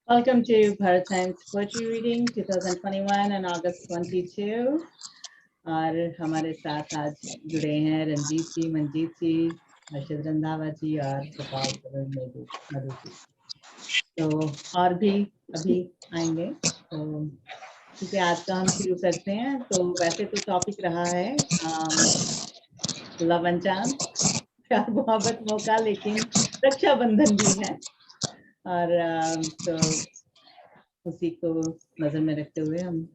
Welcome to Bharat Times Poetry Reading 2021 and August 22. और हमारे साथ आज जुड़े हैं रंजीत जी, मंजीत जी, हर्षद रंधावा जी और गोपाल सरोज मधु जी। तो और भी अभी आएंगे। तो ठीक है, आज का हम शुरू करते हैं। तो वैसे तो टॉपिक रहा है लव एंड चांस, प्यार मोहब्बत मौका, लेकिन रक्षाबंधन भी है। और तो उसी को नजर में रखते हुए हम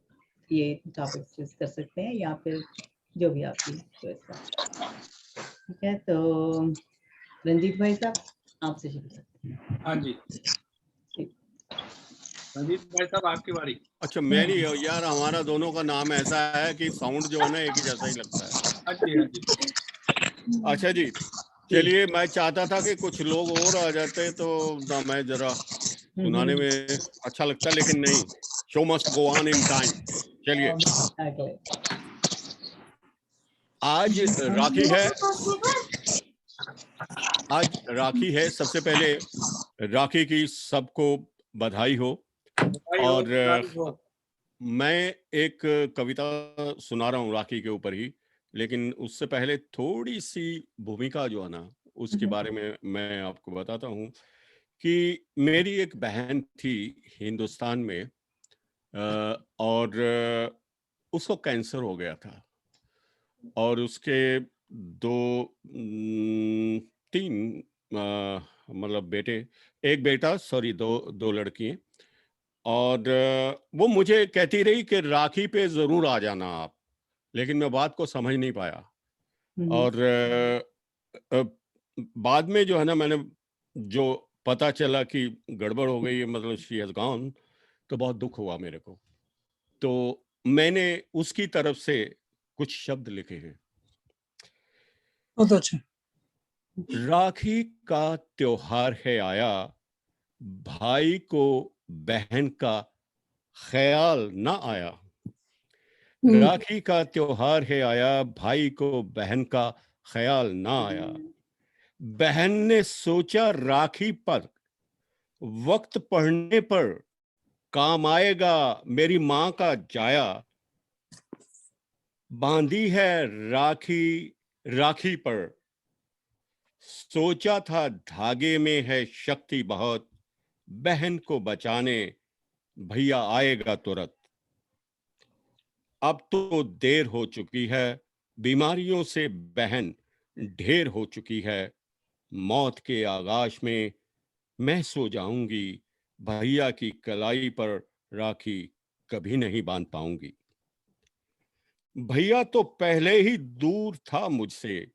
ये टॉपिक चूज कर सकते हैं या फिर जो भी आपकी चॉइस का। ठीक है, तो रंजीत भाई साहब आपसे शुरू करते हैं। हाँ जी, रंजीत भाई साहब आपकी बारी। अच्छा मेरी यार, हमारा दोनों का नाम ऐसा है कि साउंड जो है ना एक ही जैसा ही लगता है। हाँ जी, हाँ जी। अच्छा जी, चलिए, मैं चाहता था कि कुछ लोग और आ जाते तो ना मैं जरा सुनाने में अच्छा लगता, लेकिन नहीं, show must go on in time. चलिए, आज राखी है, आज राखी है। सबसे पहले राखी की सबको बधाई हो। और मैं एक कविता सुना रहा हूँ राखी के ऊपर ही, लेकिन उससे पहले थोड़ी सी भूमिका जो है ना उसके बारे में मैं आपको बताता हूँ कि मेरी एक बहन थी हिंदुस्तान में, और उसको कैंसर हो गया था। और उसके तीन मतलब बेटे, एक बेटा, सॉरी, दो लड़की हैं। और वो मुझे कहती रही कि राखी पे जरूर आ जाना आप, लेकिन मैं बात को समझ नहीं पाया। और बाद में जो है ना, मैंने जो पता चला कि गड़बड़ हो गई है, मतलब शी हैज गॉन, तो बहुत दुख हुआ मेरे को। तो मैंने उसकी तरफ से कुछ शब्द लिखे हैं। बहुत अच्छा। राखी का त्योहार है आया, भाई को बहन का ख्याल ना आया। राखी का त्योहार है आया, भाई को बहन का ख्याल ना आया। बहन ने सोचा राखी पर वक्त पढ़ने पर काम आएगा मेरी माँ का जाया। बांधी है राखी राखी पर, सोचा था धागे में है शक्ति बहुत, बहन को बचाने भैया आएगा तुरंत। अब तो देर हो चुकी है, बीमारियों से बहन ढेर हो चुकी है। मौत के आगाश में मैं सो जाऊंगी, भैया की कलाई पर राखी कभी नहीं बांध पाऊंगी। भैया तो पहले ही दूर था मुझसे,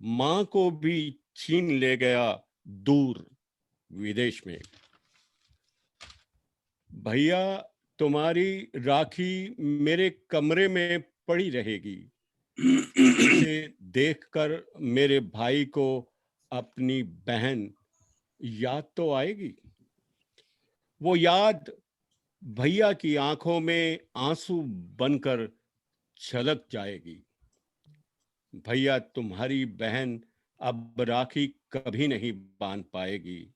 मां को भी छीन ले गया दूर विदेश में। भैया तुम्हारी राखी मेरे कमरे में पड़ी रहेगी, इसे देखकर मेरे भाई को अपनी बहन याद तो आएगी। वो याद भैया की आंखों में आंसू बनकर छलक जाएगी। भैया तुम्हारी बहन अब राखी कभी नहीं बांध पाएगी।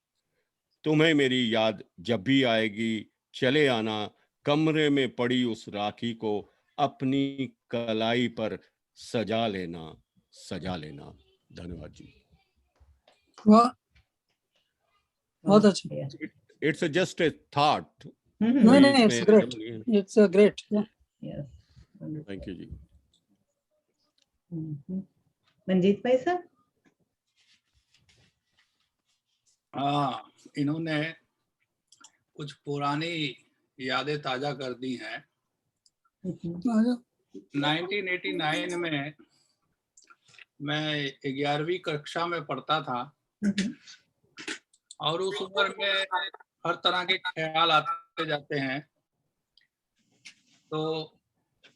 तुम्हें मेरी याद जब भी आएगी, चले आना कमरे में पड़ी उस राखी को अपनी कलाई पर सजा लेना, सजा लेना। धन्यवाद जी। वाह, बहुत अच्छा। It's just a thought. नहीं, it's great, it's great. Thank you जी। मंजीत भाई साहब। हाँ, इन्होंने कुछ पुरानी यादें ताजा कर दी हैं। 1989 में मैं 11वीं कक्षा में पढ़ता था, और उस उम्र में हर तरह के ख्याल आते जाते हैं। तो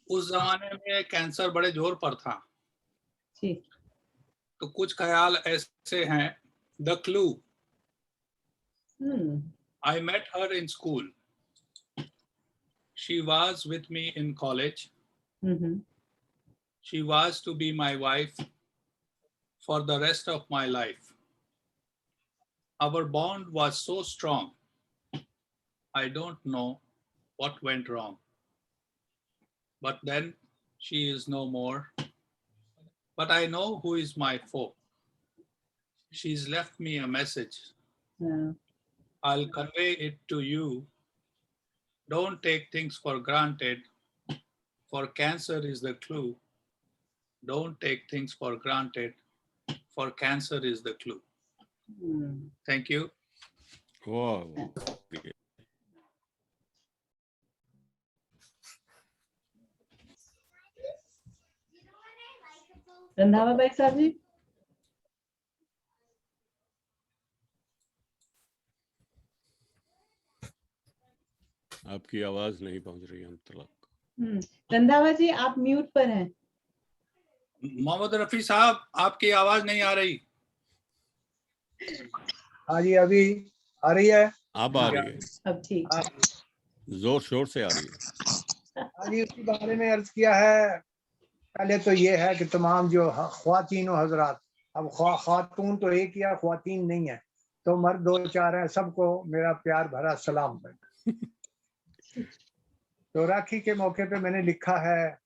उस जमाने में कैंसर बड़े जोर पर था। तो कुछ ख्याल ऐसे हैं। The clue, I met her in school. She was with me in college. She was to be my wife for the rest of my life. Our bond was so strong. I don't know what went wrong. But then she is no more. But I know who is my foe. She's left me a message. Yeah. I'll convey it to you. Don't take things for granted, for cancer is the clue. Don't take things for granted, for cancer is the clue. Thank you. Wow. Randhawa भाई साहब जी। आपकी आवाज नहीं पहुंच रही हम तक। रंधावा जी आप म्यूट पर हैं। मोहम्मद रफी साहब आपकी आवाज नहीं आ रही। हाँ जी अभी आ रही है। अब आ रही है। अब ठीक है। जोर शोर से आ रही है। हाँ जी उसके बारे में अर्ज किया है। पहले तो ये है कि तमाम जो ख्वातीन और हजरात, अब खातून तो एक या ख्वातीन नहीं है, तो मर्द दो चार हैं, सबको मेरा प्यार भरा सलाम। तो राखी के मौके पे मैंने लिखा है,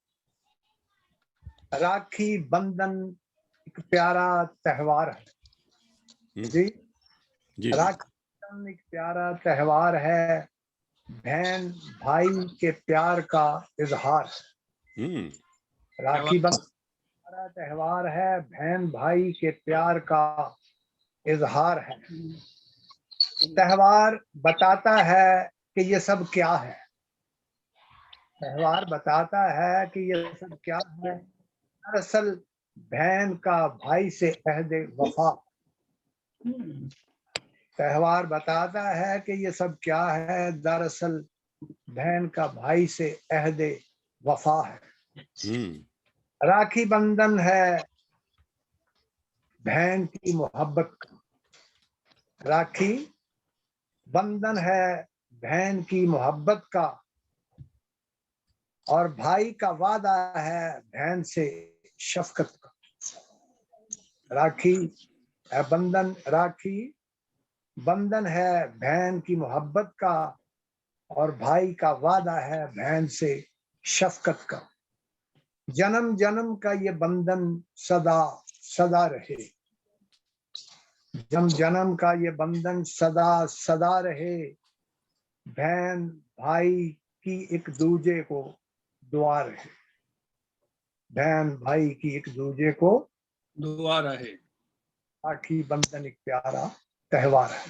राखी बंधन एक प्यारा त्यौहार है। जी राखी बंधन एक प्यारा त्यौहार है, बहन भाई के प्यार का इजहार है। राखी बंधन त्यौहार है, बहन भाई के प्यार का इजहार है। त्यौहार बताता है कि ये सब क्या है। त्यौहार बताता है कि ये सब क्या है। दरअसल बहन का भाई से अहद वफा। त्यौहार बताता है कि ये सब क्या है। दरअसल बहन का भाई से अहद वफा है। राखी बंधन है बहन की मोहब्बत का। राखी बंधन है बहन की मोहब्बत का, और भाई का वादा है बहन से शफकत का। राखी बंधन है बहन की मोहब्बत का, और भाई का वादा है बहन से शफकत का। जन्म जन्म का ये बंधन सदा सदा रहे। जन्म जन्म का ये बंधन सदा सदा रहे। बहन भाई की एक दूजे को दुआ रहे। बहन भाई की एक दूजे को दुआ रहे। राखी बंधन एक प्यारा त्यौहार है,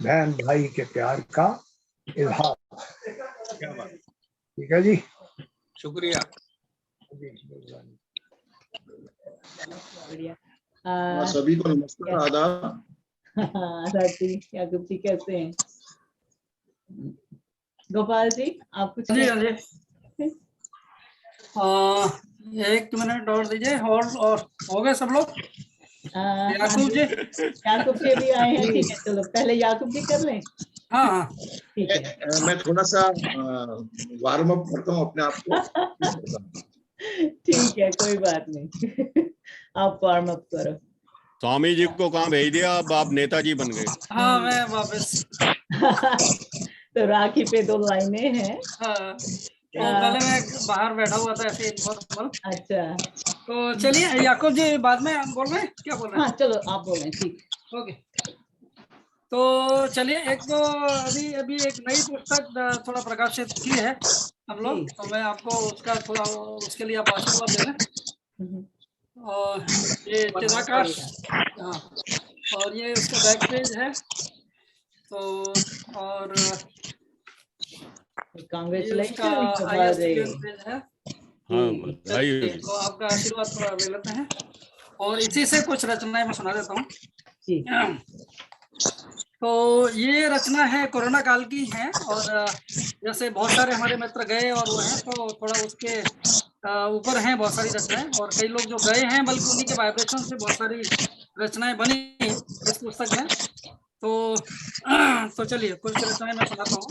बहन भाई के प्यार का इजहार। ठीक है जी, शुक्रिया। बढ़िया। सभी को नमस्कार, आदाब। याकूब जी कैसे हैं? गोपाल जी आप कुछ जी एक मिनट और दीजिए। और हो गए सब लोग? याकूब जी भी आए हैं। ठीक है चलो पहले याकूब जी कर लें। हाँ ठीक है। मैं थोड़ा सा वार्म अप करता हूँ अपने आप को। ठीक है कोई बात नहीं। आप वार्म अप करो। स्वामी जी को कहाँ भेज दिया? अब आप नेताजी बन गए। हाँ मैं वापस। तो राखी पे 2 लाइनें हैं। हाँ तो पहले मैं बाहर बैठा हुआ था ऐसे इनफॉर्मल। अच्छा तो चलिए याकूब जी बाद में हम बोल रहे हैं, क्या बोल रहे हैं? हाँ चलो आप बोलें। ठीक ओके तो चलिए एक तो अभी एक नई पुस्तक थोड़ा प्रकाशित की है हम लोग, तो मैं आपको उसका थोड़ा उसके लिए आप आशीर्वाद दे दें। और ये चिदाकाश, हाँ, और ये उसका बैक पेज है। तो और कांग्रेचुलेशन पेज है। तो आपका आशीर्वाद थोड़ा ले लेते हैं और इसी से कुछ रचनाएं मैं सुना देता हूँ। तो ये रचना है कोरोना काल की है, और जैसे बहुत सारे हमारे मित्र गए और वो हैं, तो थोड़ा उसके ऊपर हैं बहुत सारी रचनाएं, और कई लोग जो गए हैं बल्कि उन्हीं के वाइब्रेशन से बहुत सारी रचनाएं बनी इस पुस्तक में। तो चलिए कुछ रचनाएं मैं सुनाता हूँ।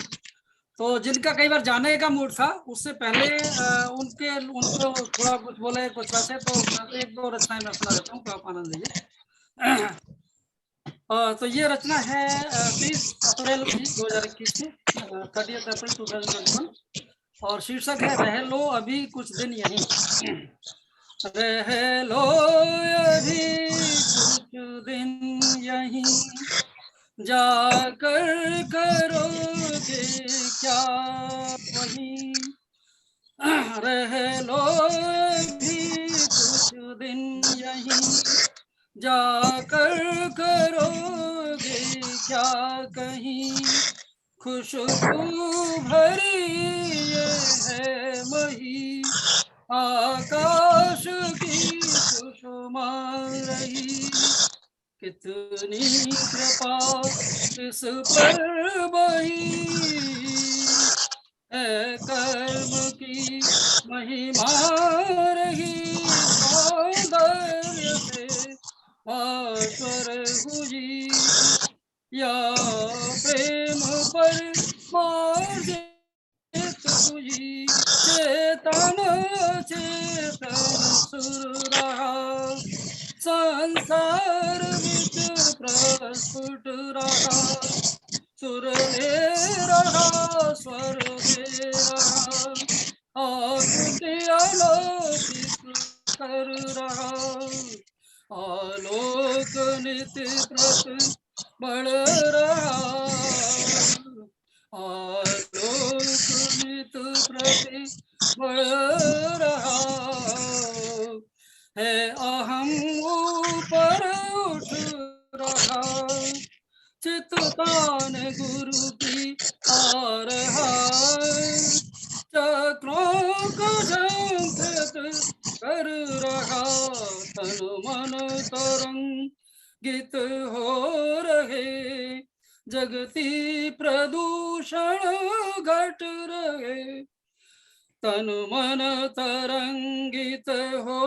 तो जिनका कई बार जाने का मूड था, उससे पहले उनको थोड़ा कुछ बोले कुछ वैसे, तो 1-2 रचनाएं मैं सुना देता हूँ, तो आप आनंद लीजिए। तो ये रचना है 30 अप्रैल की 2021 में, 30 अप्रैल 2021, और शीर्षक है रह लो अभी कुछ दिन यहीं। रह लो अभी कुछ दिन यहीं, जाकर करोगे क्या वहीं। रह लो अभी कुछ दिन यहीं, जाकर करोगे क्या कहीं। खुशबू भरी ये है मही, आकाश की सुषमा रही। कितनी कृपा इस पर बही, है कर्म की महिमा रही। सौंदर्य से भास्वर हुई, या प्रेम पर मार्जित हुई। चेतन चेतन सुर रहा, संसार विच प्रस्फुट रहा। सुर ले रहा स्वर दे रहा, आकृति अलौकिक कर रहा। आलोक नित्य प्रति बढ़ रहा, आलोक नित्य प्रति बढ़ रहा। है अहम ऊपर उठ रहा, चित्तान गुरु की आ रहा। चक्रों को झंकृत कर रहा, तन मन तरंगित हो रहे। जगती प्रदूषण घट रहे, तन मन तरंगित हो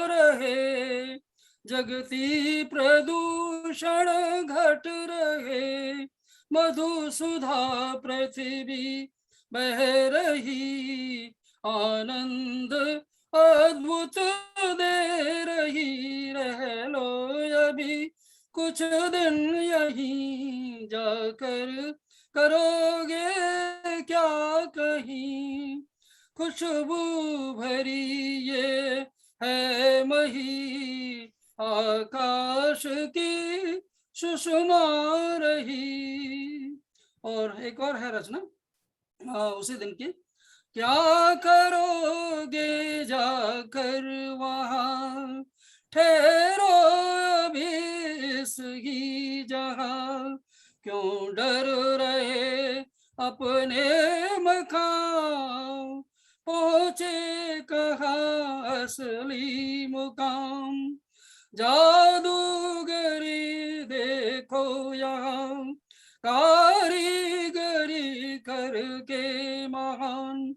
रहे। जगती प्रदूषण घट रहे, मधुसुधा पृथ्वी बह रही। आनंद अद्भुत दे रही, रह लो अभी कुछ दिन यहीं, जाकर करोगे क्या कहीं। खुशबू भरी ये है मही, आकाश की सुषमा रही। और एक और है रचना उसी दिन की। क्या करोगे जाकर वहाँ, ठहरो अभी इस ही जहाँ। क्यों डर रहे अपने मकाम, पहुँचे कहाँ असली मुकाम। जादूगरी देखो यहाँ, कारीगरी करके महान।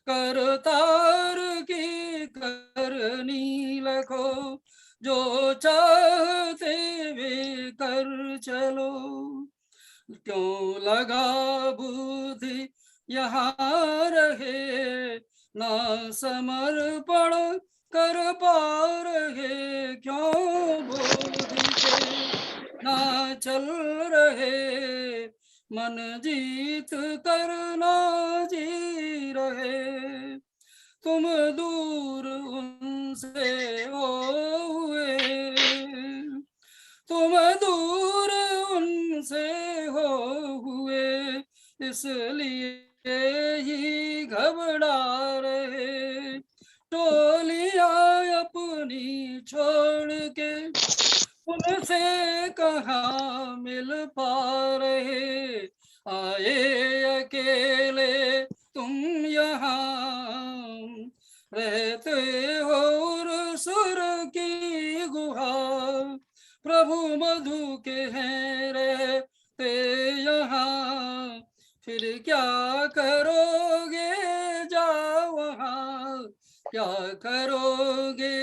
करतार की करनी लखो, जो चाहते वे कर चलो। क्यों लगा बुद्धि यहाँ रहे, ना समर्पण कर पा रहे। क्यों बोधि के ना चल रहे, मन जीत करना जी रहे। तुम दूर उनसे हो हुए, तुम दूर उनसे हो हुए। इसलिए ही घबरा रहे, टोलियां अपनी छोड़ के उनसे कहाँ मिल पा रहे। आए अकेले तुम यहाँ, रहते हो सुर की गुहा। प्रभु मधु के हैं रहते यहाँ, फिर क्या करोगे जाओ वहाँ। क्या करोगे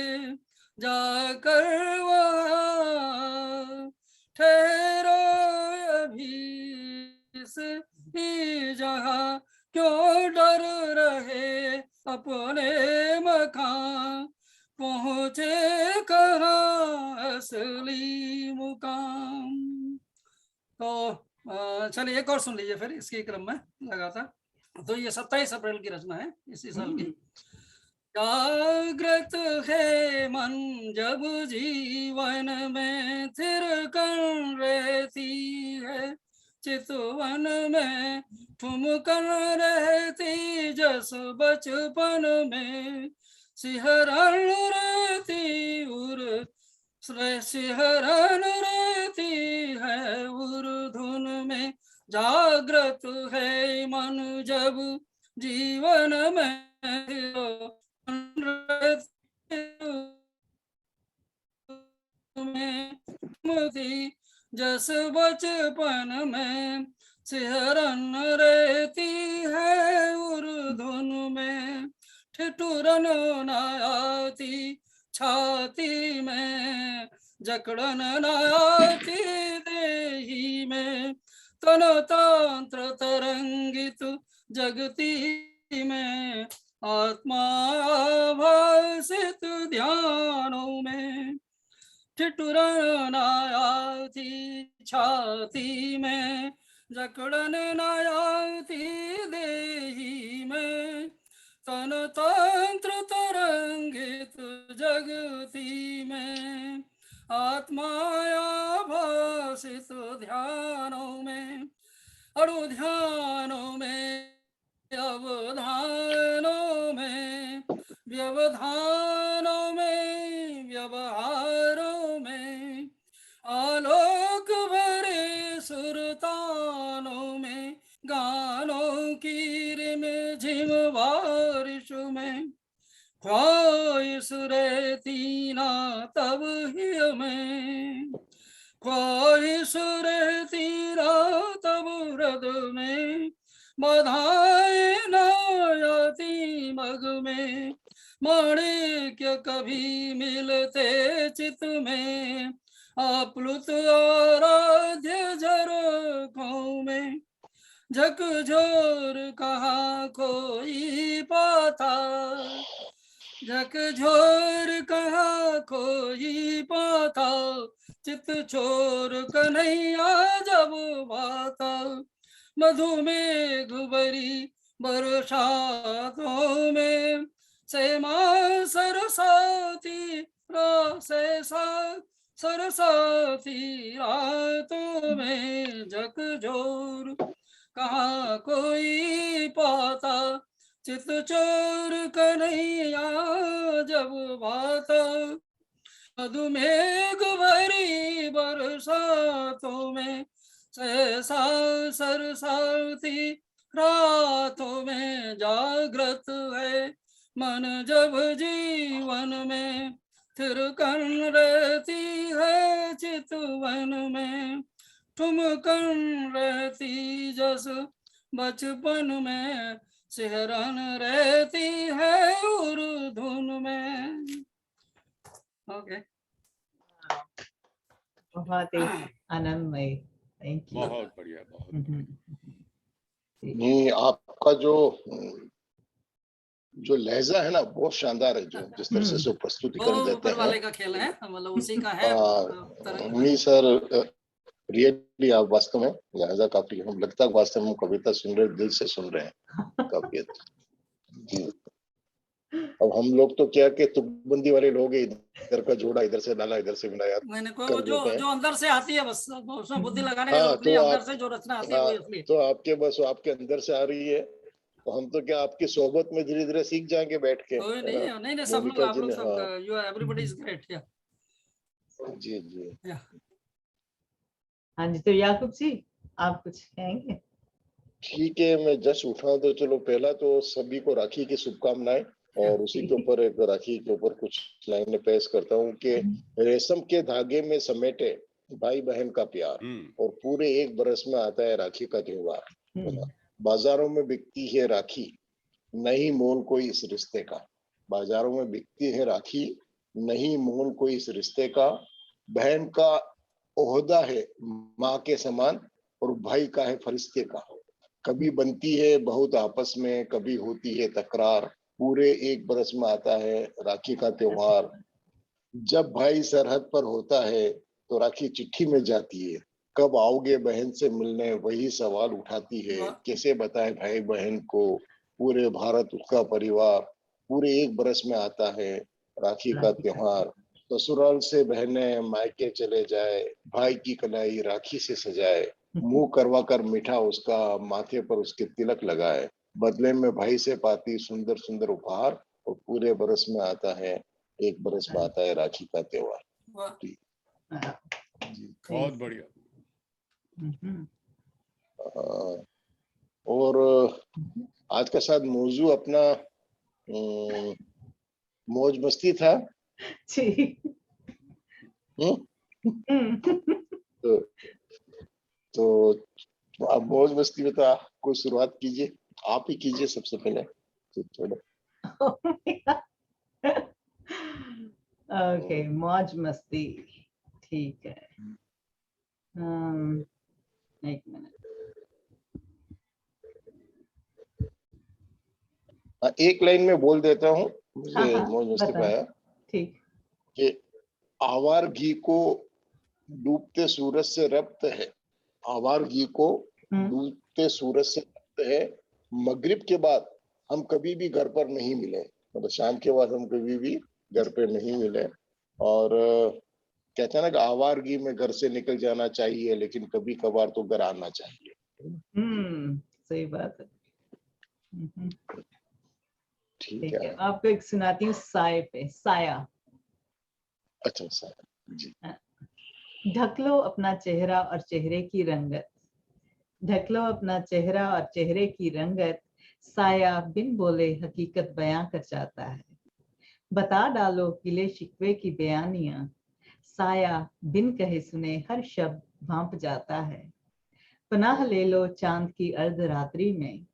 जाकर वहाँ, ठहरो अभी इस ही जहाँ। क्यों डर रहे अपने मकान, पहुँचे कहाँ असली मुकाम। तो चलिए एक और सुन लीजिए फिर इसके क्रम में लगातार। तो ये 27 अप्रैल की रचना है इसी साल की। जागृत है मन जब जीवन में थिरकन रहती है, चितवन में ठुमकन रहती जस बचपन में, सिहरन रहती उर सिहरन रहती है उर्धुन में। जागृत है मन जब जीवन में जस बचपन में, सिहरन रहती है उर्धुन में। ठिठुरन न आती छाती में, जकड़न न आती देही में, तन तंत्र तरंगित जगती में, आत्मा भासित ध्यानों में। ठिठुरन आती छाती में, जकड़न आती देही में, तन तंत्र तरंगित जगती में, आत्मा भासित ध्यानों में। अणु ध्यानों में अवधानों में, व्यवधानों में व्यवहारों में, आलोक भरे सुरतानों में, गानों की रिम झिम बारिश में, ख्वाहिश रहती ना तब ही हमें, ख्वाहिश रहती ना तब हृदय में, बाधाएं न आती मग में, माणिक्य कभी मिलते चित में, आप्लुत आराध्य झरोखों में, झकझोर कहाँ कोई पाता, झकझोर कहाँ कोई पाता, चित चोर कन्हैया जब बाता। मधुमेघ भरी बरसातों में, सेमा सरसाती सरसाती रातों में, झकझोर कहाँ कोई पाता, चित चोर कन्हैया जब बाता। मधुमेघ भरी बरसातों में, सहसा सरसाती रातों में, जागृत है मन जब जीवन में, थिरकन रहती है चितवन में, ठुमकन रहती जस बचपन में, सिहरन रहती है उर्धुन में। ओके बहुत ही आनंदमय, थैंक यू। बहुत बढ़िया, बहुत नहीं, आपका जो लहजा है ना बहुत शानदार है, जो जिस तरह से उसको प्रस्तुतिकरण देते ऊपर वाले हैं। का खेल है, मतलब उसी का है। नहीं सर, रियली आप वास्तव में लहजा काफी, हम लगता है वास्तव में कविता सुन रहे, दिल से सुन रहे हैं काफी जी। अब हम लोग तो क्या के तुकबंदी वाले लोग हैं, इधर का जोड़ा इधर से डाला इधर से मिलाया कर देते हैं। जो अंदर से आती है बस, उसमें बुद्धि लगाने की हाँ, जरूरत नहीं, अंदर से जो रचना आती है वही असली। तो आपके बस आपके अंदर से आ रही है, तो हम तो क्या आपकी सोबत में धीरे धीरे सीख जाएंगे बैठ के। नहीं सब लोग, आप लोग सब, यू एवरीबॉडी इज ग्रेट। जी जी हाँ जी, तो याकूब जी आप कुछ कहेंगे? ठीक है, मैं जस्ट उठा तो चलो, पहला तो सभी को राखी की शुभकामनाएं, और उसी के ऊपर एक राखी के ऊपर कुछ लाइनें पेश करता हूँ कि रेशम के धागे में समेटे भाई बहन का प्यार, और पूरे एक बरस में आता है राखी का त्योहार। बाजारों में बिकती है राखी, नहीं मोल कोई इस रिश्ते का। बाजारों में बिकती है राखी, नहीं मोल कोई इस रिश्ते का। बहन का ओहदा है माँ के समान, और भाई का है फरिश्ते का। कभी बनती है बहुत आपस में, कभी होती है तकरार, पूरे एक बरस में आता है राखी का त्योहार। जब भाई सरहद पर होता है तो राखी चिट्ठी में जाती है, कब आओगे बहन से मिलने वही सवाल उठाती है। कैसे बताए भाई बहन को, पूरे भारत उसका परिवार पूरे एक बरस में आता है राखी का त्योहार। ससुराल से बहनें मायके चले जाए, भाई की कलाई राखी से सजाए, मुंह करवा कर मीठा उसका माथे पर उसके तिलक लगाए, बदले में भाई से पाती सुंदर सुंदर उपहार, और पूरे बरस में आता है, एक बरस में आता है राखी का त्योहार। जी बहुत बढ़िया। और आज का शायद मौजू अपना मौज मस्ती था। तो आप मौज मस्ती में तो आप कोई शुरुआत कीजिए, आप ही कीजिए सबसे पहले तो थोड़ा। ओके, मौज मस्ती, ठीक है। एक मिनट। एक लाइन में बोल देता हूँ, मुझे हाँ, मौज मस्ती बताओ। पाया ठीक। कि आवार घी को डूबते सूरज से रब्त है, आवार घी को डूबते सूरज से रब्त है, मगरिब के बाद हम कभी भी घर पर नहीं मिले, मतलब शाम के बाद हम कभी भी घर पे नहीं मिले। और कहते हैं ना कि आवारगी में घर से निकल जाना चाहिए, लेकिन कभी कभार तो घर आना चाहिए। सही बात है। ठीक है, आपको एक सुनाती हूँ साय पे, साया। अच्छा साया जी। ढक लो अपना चेहरा और चेहरे की रंगत, ढक लो अपना चेहरा और चेहरे की रंगत, साया बिन बोले हकीकत बयां कर जाता है। बता डालो गिले शिकवे की बयानियां, साया बिन कहे सुने हर शब्द भांप जाता है। पनाह ले लो चांद की अर्धरात्रि में,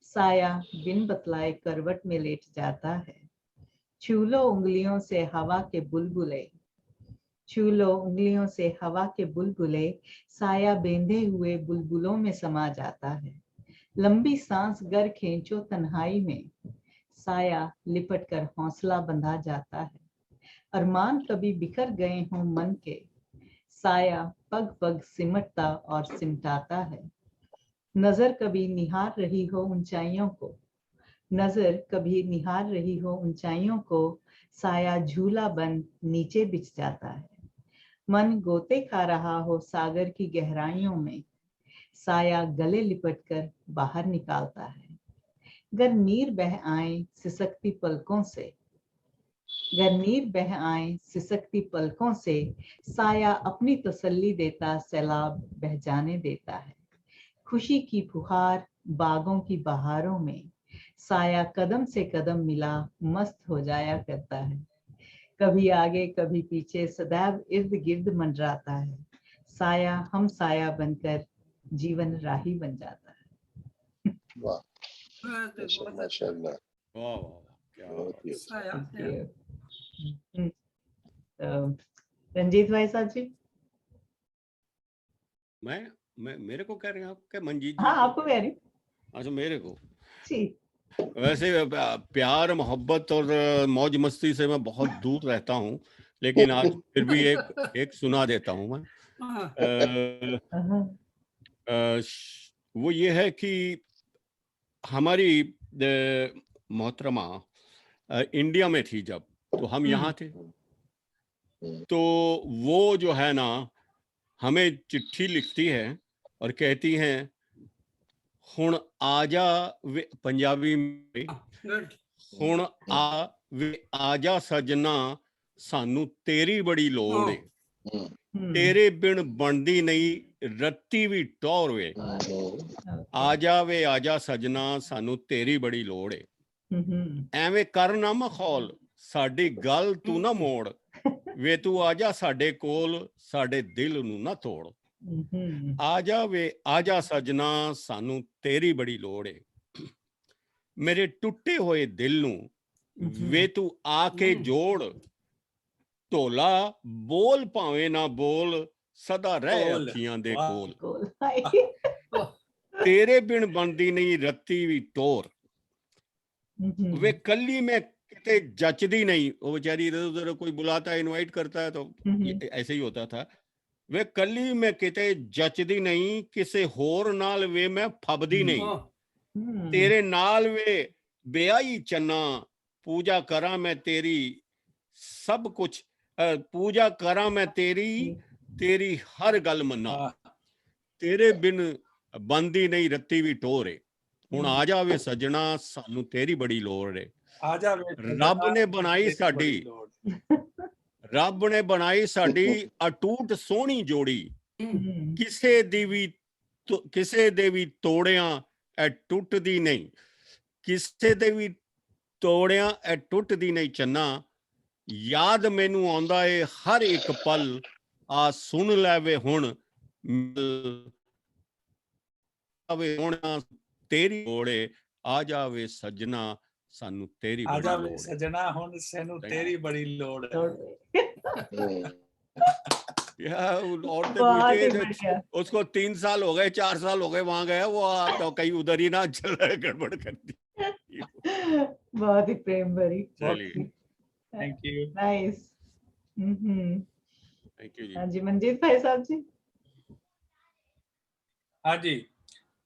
साया बिन बतलाए करवट में लेट जाता है। छू लो उंगलियों से हवा के बुलबुले, छू लो उंगलियों से हवा के बुलबुले, साया बेंधे हुए बुलबुलों में समा जाता है। लंबी सांस गर खींचो तन्हाई में, साया लिपट कर हौसला बंधा जाता है। अरमान कभी बिखर गए हों मन के, साया पग पग सिमटता और सिमटाता है। नजर कभी निहार रही हो ऊंचाइयों को, नजर कभी निहार रही हो ऊंचाइयों को, साया झूला बन नीचे बिछ जाता है। मन गोते खा रहा हो सागर की गहराइयों में, साया गले लिपट कर बाहर निकालता है। गर नीर बह आए सिसकती पलकों से, गर नीर बह आए सिसकती पलकों से, साया अपनी तसल्ली देता सैलाब बह जाने देता है। खुशी की फुहार बागों की बहारों में, साया कदम से कदम मिला मस्त हो जाया करता है। कभी आगे कभी पीछे सदैव इर्द गिर्द मंडराता है, साया हम साया बनकर जीवन राही बन जाता है। वाह माशाल्लाह, वाह वाह, क्या रंजीत भाई साहब जी। मैं मेरे को कह रहे हैं आप क्या मंजीत जी? हाँ, आपको कह रही। अच्छा, मेरे को जी। वैसे प्यार मोहब्बत और मौज मस्ती से मैं बहुत दूर रहता हूँ, लेकिन आज फिर भी एक सुना देता हूँ मैं। वो ये है कि हमारी मोहतरमा इंडिया में थी जब, तो हम यहाँ थे, तो वो जो है ना हमें चिट्ठी लिखती है और कहती हैं, हुण आजा वे, पंजाबी में, हुण आ वे आजा सजना सानू तेरी बड़ी लोड़ है, तेरे बिन बनदी नहीं रत्ती भी टौर वे, आजा वे आजा सजना सानू तेरी बड़ी लोड़ है, ਐਵੇਂ ਕਰ ਨਾ ਮਖੌਲ ਸਾਡੀ ਗੱਲ ਤੂੰ ਨਾ ਮੋੜ, ਵੇ ਤੂੰ ਆਜਾ ਸਾਡੇ ਕੋਲ ਸਾਡੇ ਦਿਲ ਨੂੰ ਨਾ ਤੋੜ, ਆਜਾ ਵੇ ਆਜਾ ਸਜਣਾ ਸਾਨੂੰ ਤੇਰੀ ਬੜੀ ਲੋੜ ਏ, ਮੇਰੇ ਟੁੱਟੇ ਹੋਏ ਦਿਲ ਨੂੰ ਵੇ ਤੂੰ ਆ ਕੇ ਜੋੜ, ਢੋਲਾ ਬੋਲ ਭਾਵੇਂ ਨਾ ਬੋਲ ਸਦਾ ਰਹਿ ਅੱਖੀਆਂ ਦੇ ਕੋਲ, ਤੇਰੇ ਬਿਨ ਬਣਦੀ ਨਹੀਂ ਰੱਤੀ ਵੀ ਟੋਰ, वे कली में किते जचदी नहीं, वो बेचारी इधर उधर कोई बुलाता है इनवाइट करता है तो ऐसे ही होता था, वे कली मैं किते जचदी नहीं, किसे होर नाल वे मैं फबदी नहीं। तेरे नाल वे ब्याही चन्ना, पूजा करा मैं तेरी सब कुछ, पूजा करा मैं तेरी हर गल मन्ना। तेरे बिन बंदी नहीं रत्ती भी टोरे, हुण आ जावे सजना सानू तेरी बड़ी लोड़ है। रब ने बनाई साडी, रब ने बनाई साडी अटूट सोहनी जोड़ी, किसे दे भी तोड़िया ए टुटदी नहीं, किसे दे भी तोड़िया ए टुटदी नहीं चन्ना। याद मैनू आउंदा है हर एक पल, आ सुन लैवे हुण तेरी लोड़े, आ जावे सजना सानू तेरी आ बड़ी जावे लोड़। सजना हुण सैनू तेरी बड़ी लोड़ है। उसको 3 साल हो गए, 4 साल हो गए वहां गया, वो तो कहीं उधर ही ना चल रहा है, गड़बड़ कर दी। बहुत ही प्रेम भरी। चलिए, thank you. Nice. Thank you जी। हाँ जी, मंजीत भाई साहब जी। हाँ जी,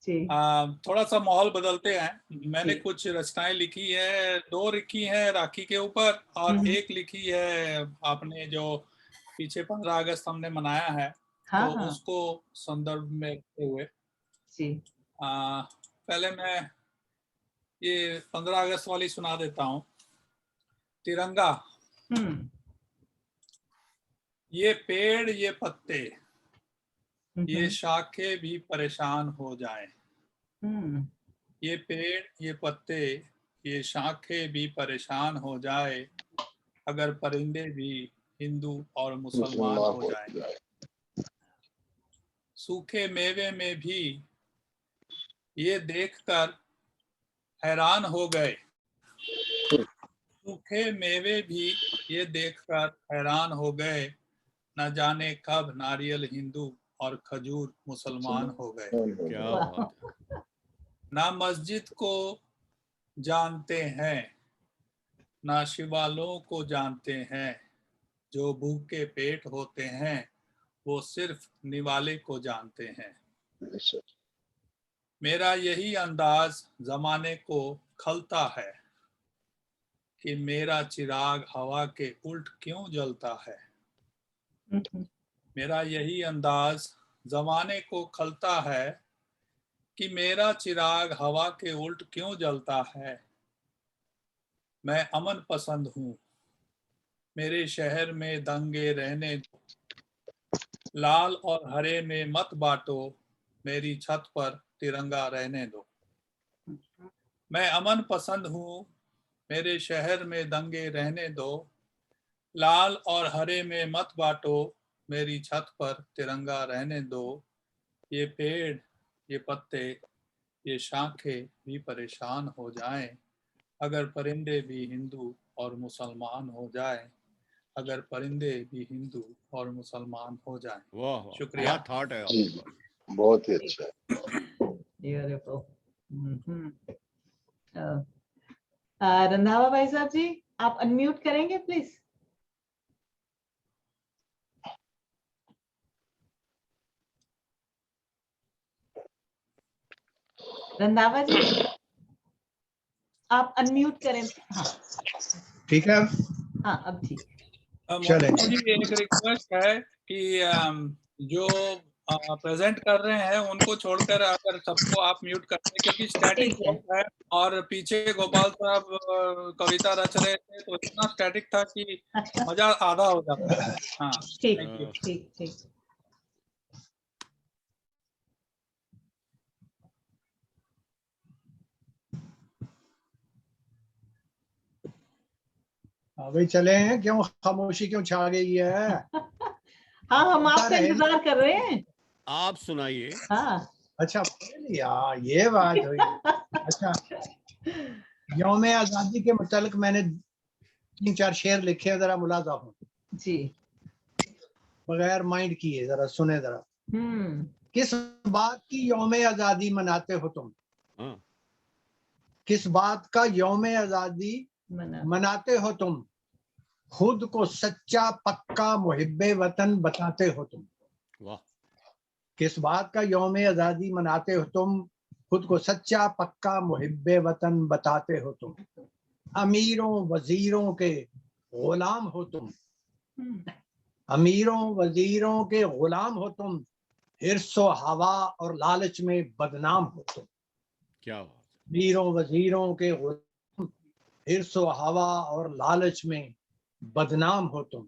थोड़ा सा माहौल बदलते हैं। मैंने कुछ रचनाएं लिखी है, 2 लिखी है राखी के ऊपर, और एक लिखी है आपने जो पीछे 15 अगस्त हमने मनाया है, तो उसको संदर्भ में रखते हुए पहले मैं ये 15 अगस्त वाली सुना देता हूँ। तिरंगा, ये पेड़ ये पत्ते ये शाखें भी परेशान हो जाएं, ये पेड़ ये पत्ते ये शाखें भी परेशान हो जाए, अगर परिंदे भी हिंदू और मुसलमान हो जाएं। सूखे मेवे में भी ये देखकर हैरान हो गए, सूखे मेवे भी ये देखकर हैरान हो गए, न जाने कब नारियल हिंदू और खजूर मुसलमान हो गए। क्या बात। ना मस्जिद को जानते हैं ना शिवालों को जानते हैं, जो भूखे पेट होते हैं वो सिर्फ निवाले को जानते हैं। मेरा यही अंदाज जमाने को खलता है कि मेरा चिराग हवा के उल्ट क्यों जलता है। मेरा यही अंदाज जमाने को खलता है कि मेरा चिराग हवा के उल्ट क्यों जलता है। मैं अमन पसंद हूँ, मेरे शहर में दंगे रहने दो, लाल और हरे में मत बांटो, मेरी छत पर तिरंगा रहने दो। मैं अमन पसंद हूँ, मेरे शहर में दंगे रहने दो, लाल और हरे में मत बांटो, मेरी छत पर तिरंगा रहने दो। ये पेड़ ये पत्ते ये शाखें भी परेशान हो जाएं, अगर परिंदे भी हिंदू और मुसलमान हो जाएं, अगर परिंदे भी हिंदू और मुसलमान हो जाएं। वाह, शुक्रिया। क्या थॉट है जी, बहुत ही अच्छा। रंधावा भाई साहब जी, आप अनम्यूट करेंगे प्लीज। रंधावा जी, आप अनम्यूट करें। हाँ ठीक है, हाँ अब ठीक। चलें। मुझे एक रिक्वेस्ट है कि जो प्रेजेंट कर रहे हैं उनको छोड़कर अगर सबको आप म्यूट कर दें, क्योंकि स्टैटिक बहुत है और पीछे गोपाल साहब कविता रच रहे थे तो इतना स्टैटिक था कि मजा आधा हो जाता है। हाँ, ठीक ठीक ठीक। भाई चले हैं, क्यों खामोशी क्यों छा गई है? हाँ, हम आपका इंतजार कर रहे हैं। आप सुनाइए। हाँ अच्छा, यार ये बात हुई। अच्छा, यौम आजादी के मुतालिक मैंने 3-4 शेर लिखे हैं, जरा मुलाजा हो जी, बगैर माइंड किए, जरा सुने जरा। किस बात की यौम आजादी मनाते हो तुम? किस बात का यौम आजादी मनाते हो तुम? खुद को सच्चा पक्का मुहिब्बे वतन बताते हो तुम। वाह। किस बात का यौम आजादी मनाते हो तुम, खुद को सच्चा पक्का मुहिब्बे वतन बताते हो तुम, अमीरों वजीरों के गुलाम हो तुम, अमीरों वजीरों के गुलाम हो तुम, हिर्सो हवा और लालच में बदनाम हो तुम। क्या बात। अमीरों वजीरों के गुलाम, हिर्सो हवा और लालच में बदनाम हो तुम।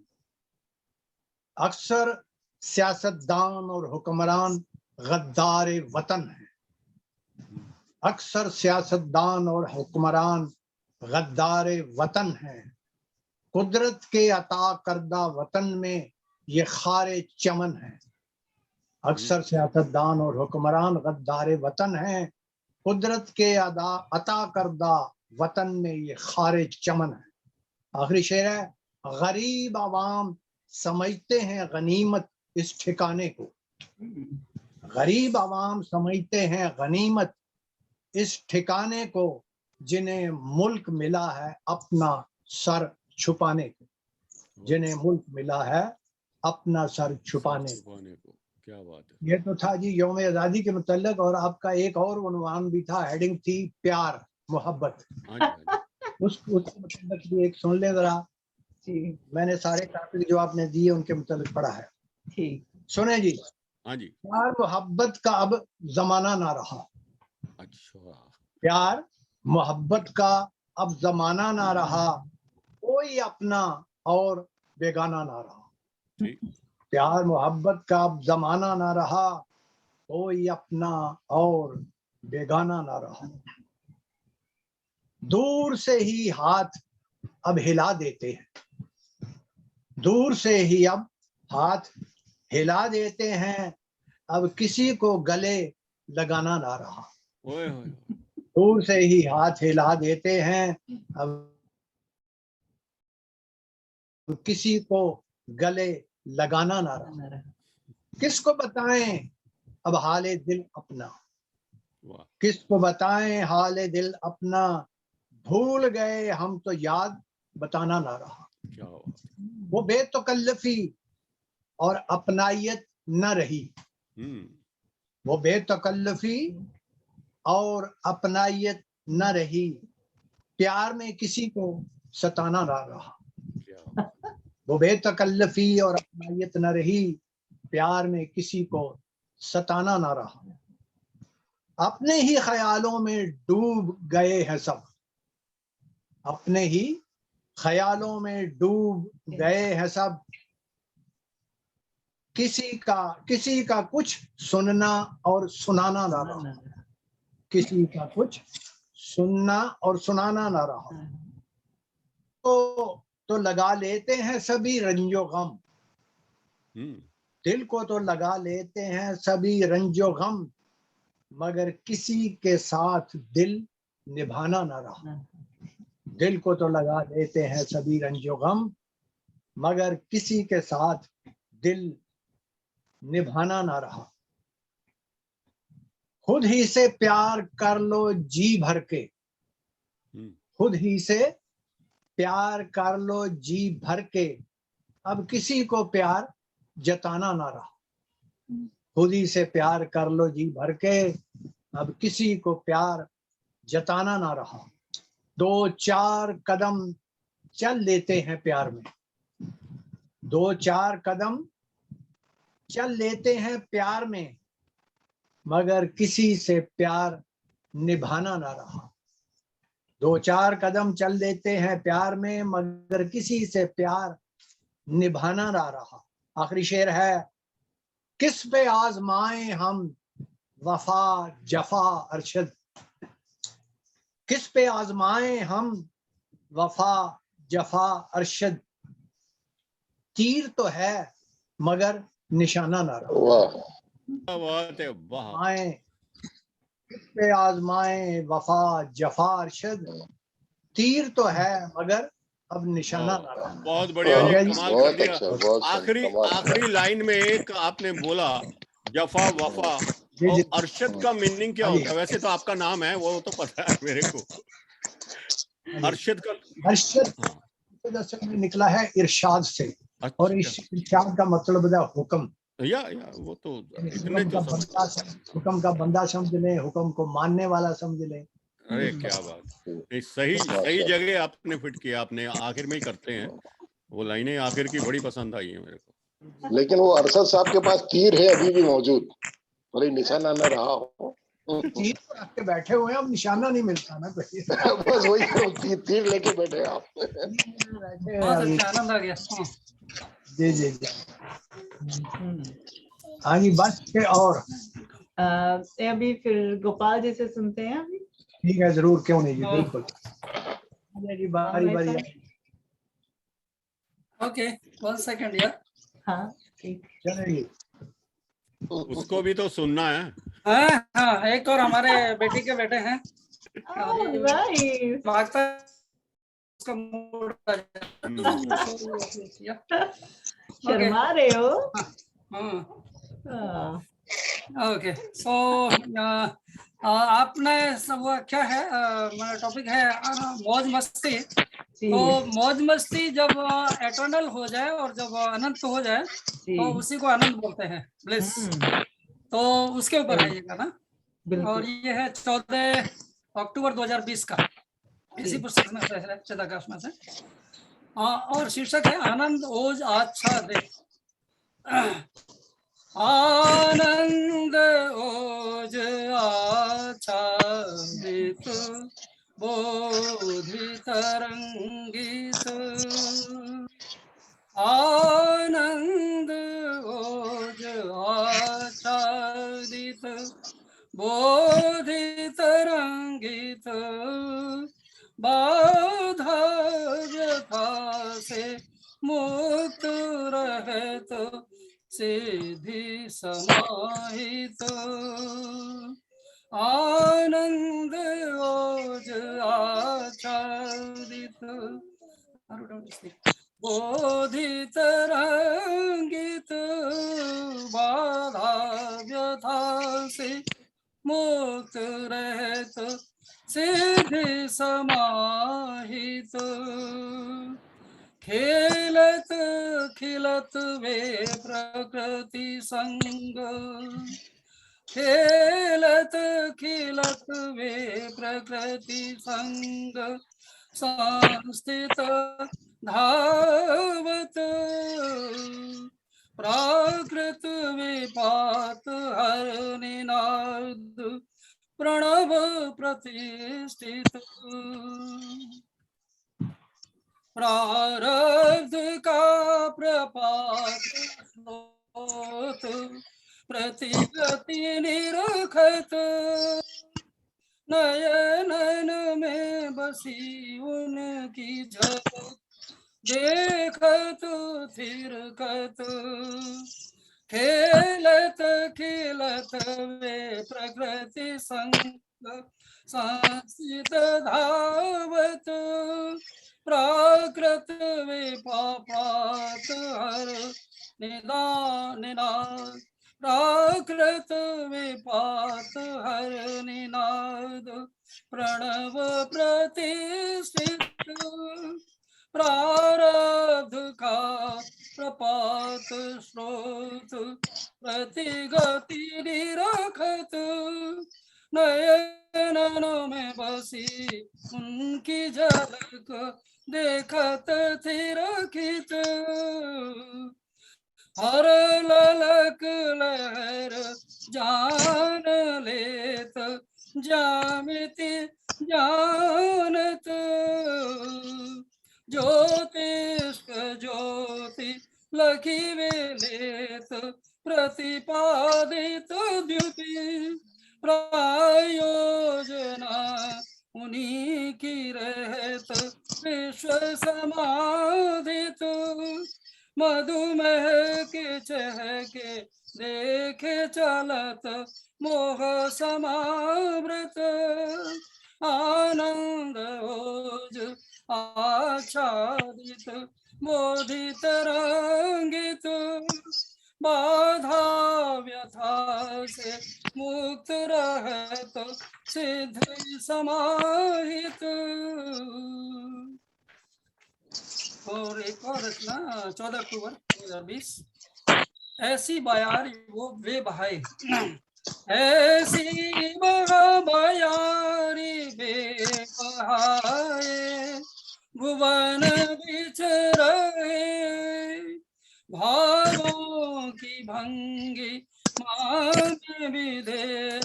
अक्सर सियासतदान और हुक्मरान गद्दार वतन हैं, अक्सर सियासतदान और हुक्मरान गद्दार वतन हैं, कुदरत के अता करदा वतन में ये खारे चमन है। अक्सर सियासतदान और हुक्मरान गद्दार वतन हैं, कुदरत के अता करदा वतन में ये खारे चमन है। आखिरी शेर है, गरीब आवाम समझते हैं गनीमत इस ठिकाने को, गरीब आवाम समझते हैं गनीमत इस ठिकाने को, जिन्हें मुल्क मिला है अपना सर छुपाने को, जिन्हें मुल्क मिला है अपना सर छुपाने को। क्या बात है। ये तो था जी यौम आजादी के मुतल्लिक, और आपका एक और उन्वान भी था, हेडिंग थी प्यार मोहब्बत। उसके मुतल्लिक भी एक सुन ले जरा। मैंने सारे टॉपिक जो आपने दिए उनके मुतल्लिक पढ़ा है। ठीक, सुने जी। हाँ जी। प्यार मोहब्बत का अब जमाना ना रहा। अच्छा। प्यार मोहब्बत का अब जमाना ना रहा, कोई अपना और बेगाना ना रहा। प्यार मोहब्बत का अब जमाना ना रहा, कोई अपना और बेगाना ना रहा। दूर से ही हाथ अब हिला देते हैं, दूर से ही अब हाथ हिला देते हैं, अब किसी को गले लगाना ना रहा। दूर से ही हाथ हिला देते हैं, अब किसी को गले लगाना ना रहा। किसको बताएं अब हाले दिल अपना, किसको बताएं हाले दिल अपना, भूल गए हम तो याद बताना ना रहा। वो बेतकल्लफी और अपनायत न रही, वो बेतकल्लफी और अपनायत न रही, प्यार में किसी को सताना ना रहा। वो बेतकल्लफी और अपनायत न रही, प्यार में किसी को सताना ना रहा। अपने ही ख्यालों में डूब गए हैं सब, अपने ही ख्यालों में डूब गए हैं सब, किसी का कुछ सुनना और सुनाना ना रहा, किसी का कुछ सुनना और सुनाना ना रहा। तो लगा लेते हैं सभी रंजो गम, दिल को तो लगा लेते हैं सभी रंजो गम, मगर किसी के साथ दिल निभाना ना रहा। दिल को तो लगा लेते हैं सभी रंजो गम, मगर किसी के साथ दिल निभाना ना रहा। खुद ही से प्यार कर लो जी भर के, खुद ही से प्यार कर लो जी भर के, अब किसी को प्यार जताना ना रहा। खुद ही से प्यार कर लो जी भर के, अब किसी को प्यार जताना ना रहा। दो चार कदम चल लेते हैं प्यार में, दो चार कदम चल लेते हैं प्यार में, मगर किसी से प्यार निभाना ना रहा। दो चार कदम चल देते हैं प्यार में, मगर किसी से प्यार निभाना ना रहा। आखिरी शेर है, किस पे आजमाए हम वफा जफा अरशद, किस पे आजमाए हम वफा जफा अरशद, तीर तो है मगर निशाना ना रहा। किस पे आजमाए वफा जफा अरशद, तीर तो है मगर अब निशाना ना रहा। बहुत बढ़िया जी, कमाल कर दिया। आखिरी लाइन में एक आपने बोला जफा वफा, और अरशद का मीनिंग क्या होता है? वैसे तो आपका नाम है वो तो पता है मेरे को। अरशद का अरशद में निकला है इरशाद से, और इरशाद का मतलब है हुक्म। या वो तो इतने तो हुक्म का बंदा समझ ले, हुक्म को मानने वाला समझ ले। अरे क्या बात, सही जगह आपने फिट किया। आपने आखिर में ही करते हैं वो लाइनें, आखिर की बड़ी पसंद आई है मेरे को। लेकिन वो अरशद साहब के पास तीर है अभी भी मौजूद, भले निशाना न रहा हो। तीर रख के बैठे हुए हैं, अब निशाना नहीं मिलता ना कोई। बस वही तीर लेके बैठे आप। आनंद आ गया। जी जी जी। हाँ जी, बस के और अभी फिर गोपाल जी से सुनते हैं अभी। ठीक है, जरूर, क्यों नहीं जी, बिल्कुल जी, बारी बारी। ओके, 1 सेकंड यार। हाँ ठीक, चलेगी। उसको भी तो सुनना है। हाँ, एक और हमारे बेटी के बेटे हैं, भागता उसका मूड आ जाता। शर्मा रहे हो। ओके, सो आपने सब क्या है, मेरा टॉपिक है मौज मस्ती। तो मौज मस्ती जब एटर्नल हो जाए और जब अनंत हो जाए तो उसी को आनंद बोलते हैं, ब्लिस। तो उसके ऊपर आइएगा ना। और ये है 14 अक्टूबर 2020 का, इसी पुस्तक में से है, चिदाकाश में से। और शीर्षक है आनंद ओज आच्छादित। आनंद ओज आच्छादित बोधि तरंगित। आनंद ओज आच्छादित बोधि तरंगित। बाधा व्यथा से मुक्त रहत सिद्धि समाहित। आनंद ओज आच्छादित बोधि तरंगित। बाधा व्यथा से मुक्त रहत सिद्धि समाहित। खेलत खिलत वे प्रकृति संग। खेलत खिलत वे प्रकृति संग। संस्थित धावत प्राकृत विपात हर निनाद प्रणव प्रतिष्ठित। प्रारब्ध का प्रपात स्रोत प्रतिगति निरखत। नयन में बसी उनकी झलक देखत थिरकत। खेलत खिलत वे प्रकृति संग। संस्थित धावत प्राकृत विपात हर निनाद। प्राकृत विपात हर निनाद प्रणव प्रतिष्ठित। प्रारब्ध का प्रपात स्रोत प्रतिगति निरखत। नयनों में बसी उनकी झलक देखत थिरकित। हर ललक लहर जान लेत जामिति जानत। ज्योतिष्क ज्योति लखी वे लेत प्रतिपादित द्युति। प्रायोजना उन्हीं की रहत विश्व समाधित। मधुमेह के चहके देखे चलत मोह समावृत। आनंद ओज आच्छादित बोधि तरंगित। बाधा व्यथा से मुक्त रहत सिद्धि समाहित। और एक और रचना 14 अक्टूबर 2020। ऐसी बयारी वो वे बहाए, ऐसी बयारी वे बहाए, भुवन बिच रहे, भावों की भंगी मान विधे,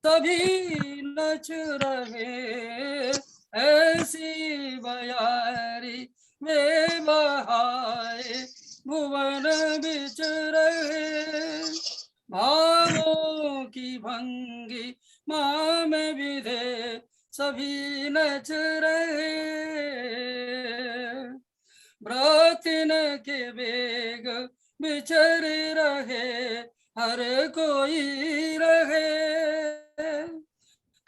सभी नच रहे, ऐसी बयारी वे बहाए, भुवन बिच रहे, भावों की भंगी माँ में विधे, सभी नच रहे, ब्रतिन के वेग बिचर रहे, हर कोई रहे,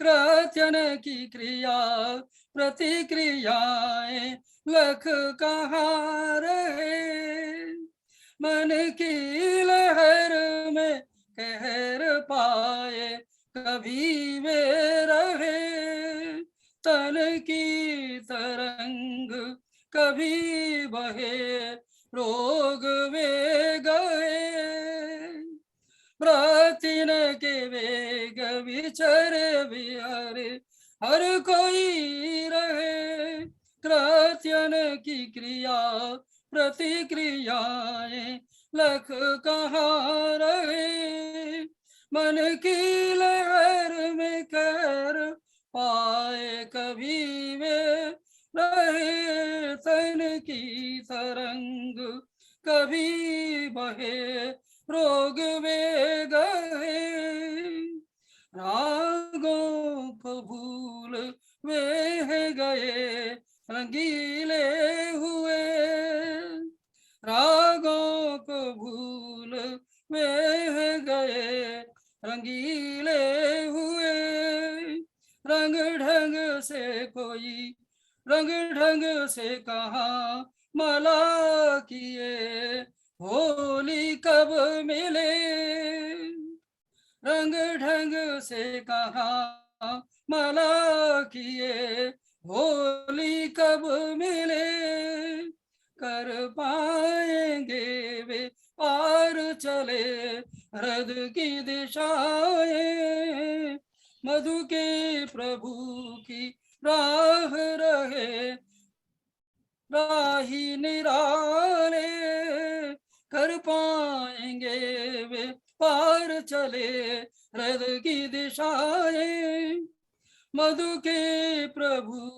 कृत्यन की क्रिया प्रतिक्रियाएं लख कहाँ रहे, मन की लहर में कहर पाए, कभी वे रहे, तन की तरंग कभी बहे, रोग वे गए, ब्रतिन के वेग विचर विहरे, हर कोई रहे, कृत्यन की क्रिया प्रतिक्रियाएं लख कहाँ रहे, मन की लहर में कर पाए, कभी वे रहे, तन की तरंग कभी बहे, रोग वे गए, रागों को भूल वे गए, रंगीले हुए, रागों को भूल वे गए, रंगीले हुए, रंग ढंग से कोई रंग ढंग से कहाँ मला किए, होली कब मिले, रंग ढंग से कहाँ मला किए, होली कब मिले, कर पाएंगे वे पार चले, हृद की दिशाएं, मधु के प्रभु की राह रहे, राही निराले, कर पाएंगे वे पार चले, हृद की दिशाएं, मधु के प्रभु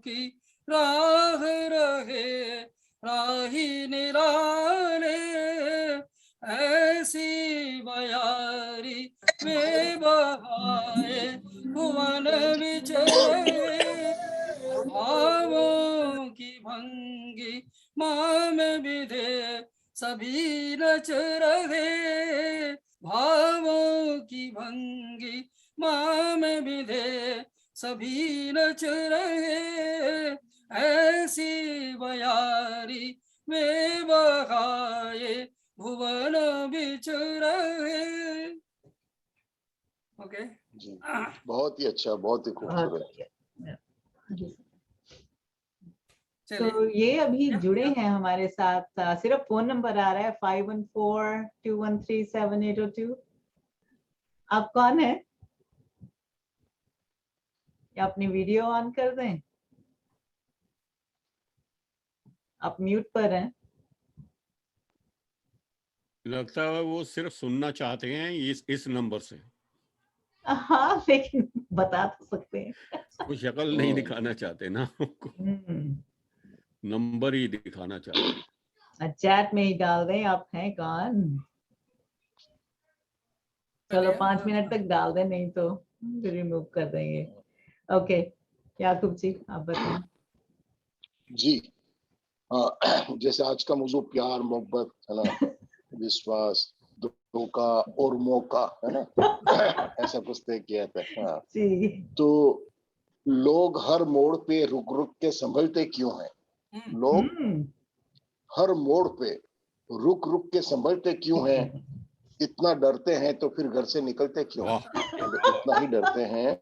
की राह रहे, राही निराले, ऐसी बयारी वे बहाए, भुवन विचरे, भावों की भंगी माँ में विधे, सभी नच रहे, भावों की भंगी माँ में विधे, सभी नच रहे, ऐसी बयारी वे बहाए, भुवन बिच रहे। ओके, जी, बहुत ही अच्छा, बहुत ही खूबसूरत। तो ये अभी जुड़े हैं हमारे साथ, सिर्फ फोन नंबर आ रहा है 5142137802। आप कौन है? या अपनी वीडियो ऑन कर दें, आप म्यूट पर हैं। लगता है वो सिर्फ सुनना चाहते हैं इस नंबर से। हाँ, लेकिन बता तो सकते हैं। वो शक्ल नहीं दिखाना चाहते ना, नंबर ही दिखाना चाहते हैं। चैट में ही डाल दें आप हैं कौन। चलो 5 मिनट तक डाल दें, नहीं तो रिमूव कर देंगे। ओके, याकूब जी आप बताएं। जी, जैसे आज का मौजूद प्यार मोहब्बत है ना, विश्वास, धोखा और मौका है ना, ऐसा कुछ तय किया था। हाँ, तो लोग हर मोड़ पे रुक रुक के संभलते क्यों हैं? लोग हर मोड़ पे रुक रुक के संभलते क्यों हैं? इतना डरते हैं तो फिर घर से निकलते क्यों? इतना ही डरते हैं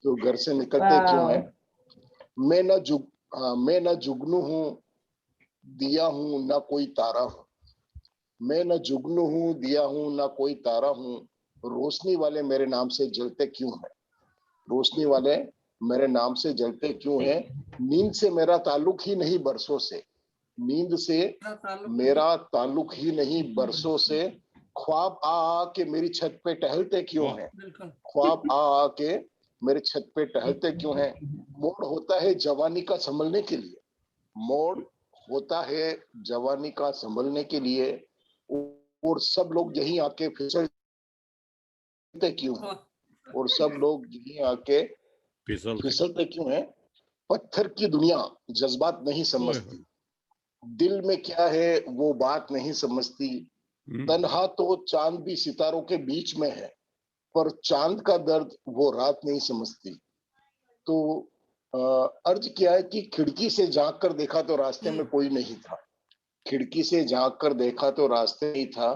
तो घर से निकलते क्यों हैं? मैं ना जुगनू हूँ, दिया हूँ, ना कोई तारा हूँ, मैं न जुगनू हूँ, दिया हूँ, ना कोई तारा हूँ, रोशनी वाले मेरे नाम से जलते क्यों हैं? रोशनी वाले मेरे नाम से जलते क्यों हैं? नींद से मेरा ताल्लुक ही नहीं बरसों से, नींद से मेरा ताल्लुक ही नहीं बरसों से, ख्वाब आ के मेरी छत पे टहलते क्यों हैं? ख्वाब आ के मेरे छत पे टहलते क्यों हैं? मोड़ होता है जवानी का संभलने के लिए, मोड़ होता है जवानी का संभलने के लिए, और सब लोग यहीं आके फिसलते क्यों हैं? और सब लोग यहीं आके फिसलते क्यों हैं? पत्थर की दुनिया जज्बात नहीं समझती, दिल में क्या है वो बात नहीं समझती, तन्हा तो चांद भी सितारों के बीच में है, पर चांद का दर्द वो रात नहीं समझती। तो अर्ज किया है कि खिड़की से झांक कर देखा तो रास्ते में कोई नहीं था, खिड़की से झांक कर देखा तो रास्ते नहीं था,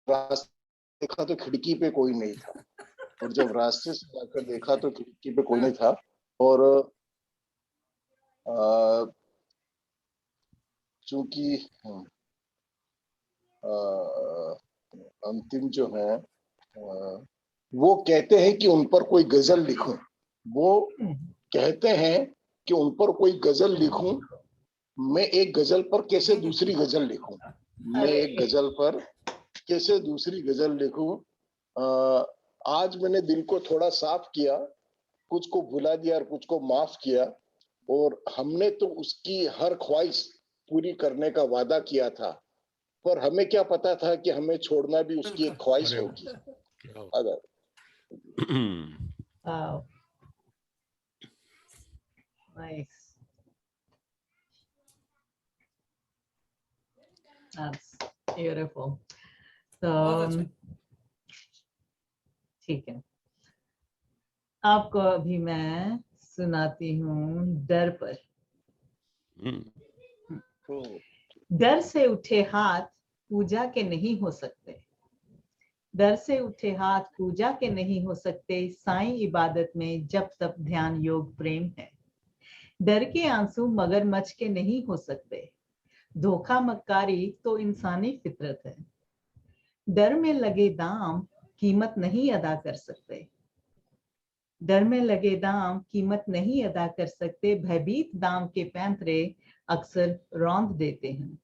रास्ते देखा तो खिड़की पे कोई नहीं था, और जब रास्ते से जाकर देखा तो खिड़की पे कोई नहीं था। और चूंकि अंतिम जो है, वो कहते हैं कि उन पर कोई गजल लिखूं, वो कहते हैं कि उन पर कोई गजल लिखूं, मैं एक गजल पर कैसे दूसरी गजल लिखूं, मैं एक गजल पर कैसे दूसरी गजल लिखूं। आज मैंने दिल को थोड़ा साफ किया, कुछ को भुला दिया और कुछ को माफ किया, और हमने तो उसकी हर ख्वाहिश पूरी करने का वादा किया था, पर हमें क्या पता था कि हमें छोड़ना भी उसकी एक ख्वाहिश होगी। अगर Nice. That's beautiful. So ठीक है, आपको अभी मैं सुनाती हूँ डर पर। डर से उठे हाथ पूजा के नहीं हो सकते, डर से उठे हाथ पूजा के नहीं हो सकते, साईं इबादत में जब तब ध्यान योग प्रेम है। डर के आंसू मगरमच्छ के नहीं हो सकते, धोखा मक्कारी तो इंसानी फितरत है। डर में लगे दाम कीमत नहीं अदा कर सकते, डर में लगे दाम कीमत नहीं अदा कर सकते, भयभीत दाम के पैंतरे अक्सर रौंद देते हैं।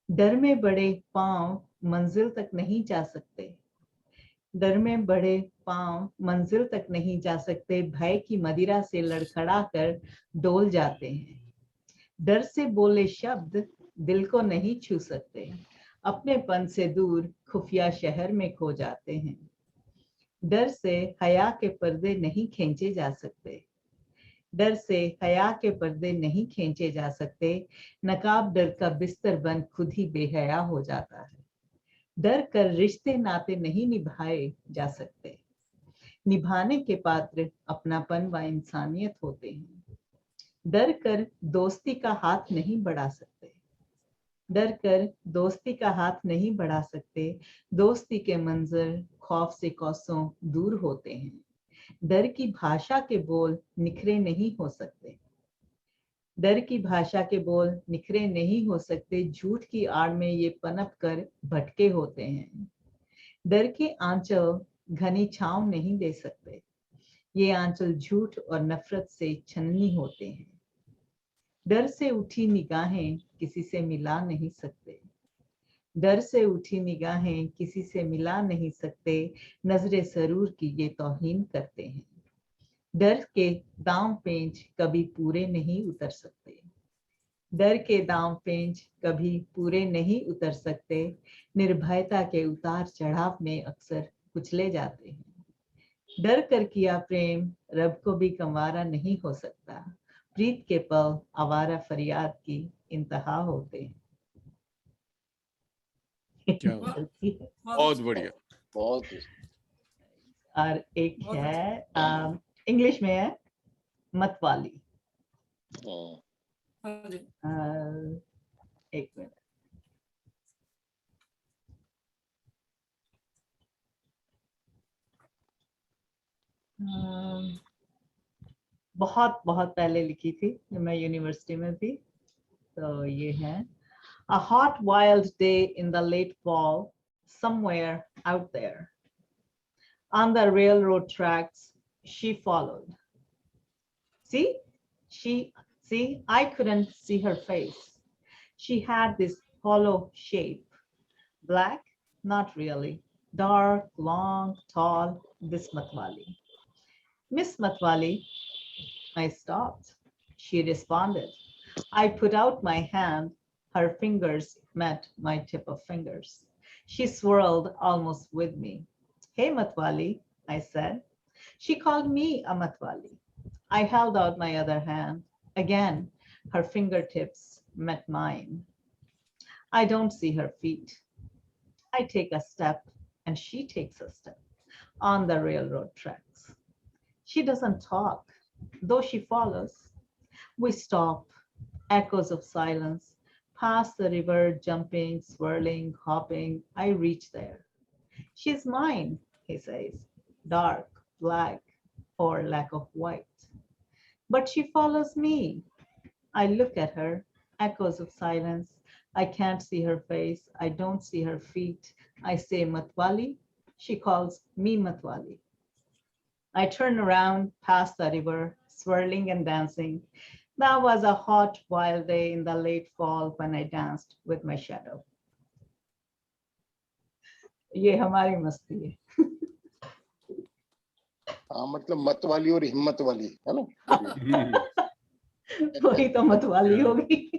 डर में बड़े पांव मंजिल तक नहीं जा सकते, डर में बड़े पांव मंजिल तक नहीं जा सकते, भय की मदिरा से लड़खड़ा कर डोल जाते हैं। डर से बोले शब्द दिल को नहीं छू सकते, अपनेपन से दूर खुफिया शहर में खो जाते हैं। डर से हया के पर्दे नहीं खींचे जा सकते, डर से हया के पर्दे नहीं खींचे जा सकते, नकाब डर का बिस्तर बन खुद ही बेहया हो जाता है। डर कर रिश्ते नाते नहीं निभाए जा सकते, निभाने के पात्र अपनापन व इंसानियत होते हैं। डर कर दोस्ती का हाथ नहीं बढ़ा सकते, डर कर दोस्ती का हाथ नहीं बढ़ा सकते, दोस्ती के मंजर खौफ से कोसों दूर होते हैं। डर की भाषा के बोल निखरे नहीं हो सकते, डर की भाषा के बोल निखरे नहीं हो सकते, झूठ की आड़ में ये पनप कर भटके होते हैं। डर के आंचल घनी छांव नहीं दे सकते, ये आंचल झूठ और नफरत से छननी होते हैं। डर से उठी निगाहें किसी से मिला नहीं सकते, डर से उठी निगाहें किसी से मिला नहीं सकते, नजरे सरूर की ये तौहीन करते हैं। डर के दांव पेंच कभी पूरे नहीं उतर सकते, डर के दांव पेंच कभी पूरे नहीं उतर सकते, निर्भयता के उतार चढ़ाव में अक्सर कुचले जाते हैं। डर कर किया प्रेम रब को भी कंवारा नहीं हो सकता, प्रीत के पल आवारा फरियाद की इंतहा होते हैं। बहुत बढ़िया, बहुत। और एक है इंग्लिश में है मतवाली। एक मिनट, बहुत बहुत पहले लिखी थी जब मैं यूनिवर्सिटी में थी। तो ये है, A hot, wild day in the late fall, somewhere out there. On the railroad tracks, she followed. See, I couldn't see her face. She had this hollow shape. Black, not really. Dark, long, tall, this Matwali. Miss Matwali, I stopped. She responded. I put out my hand. Her fingers met my tip of fingers. She swirled almost with me. Hey, Matwali, I said. She called me a Matwali. I held out my other hand. Again, her fingertips met mine. I don't see her feet. I take a step and she takes a step on the railroad tracks. She doesn't talk, though she follows. We stop, echoes of silence, past the river, jumping, swirling, hopping. I reach there. She's mine, he says, dark, black, or lack of white. But she follows me. I look at her, echoes of silence. I can't see her face. I don't see her feet. I say Matwali. She calls me Matwali. I turn around past the river, swirling and dancing. That was a hot, wild day in the late fall when I danced with my shadow. ये हमारी मस्ती है. हाँ, मतलब मत वाली और हिम्मत वाली है ना. वही तो मतवाली होगी.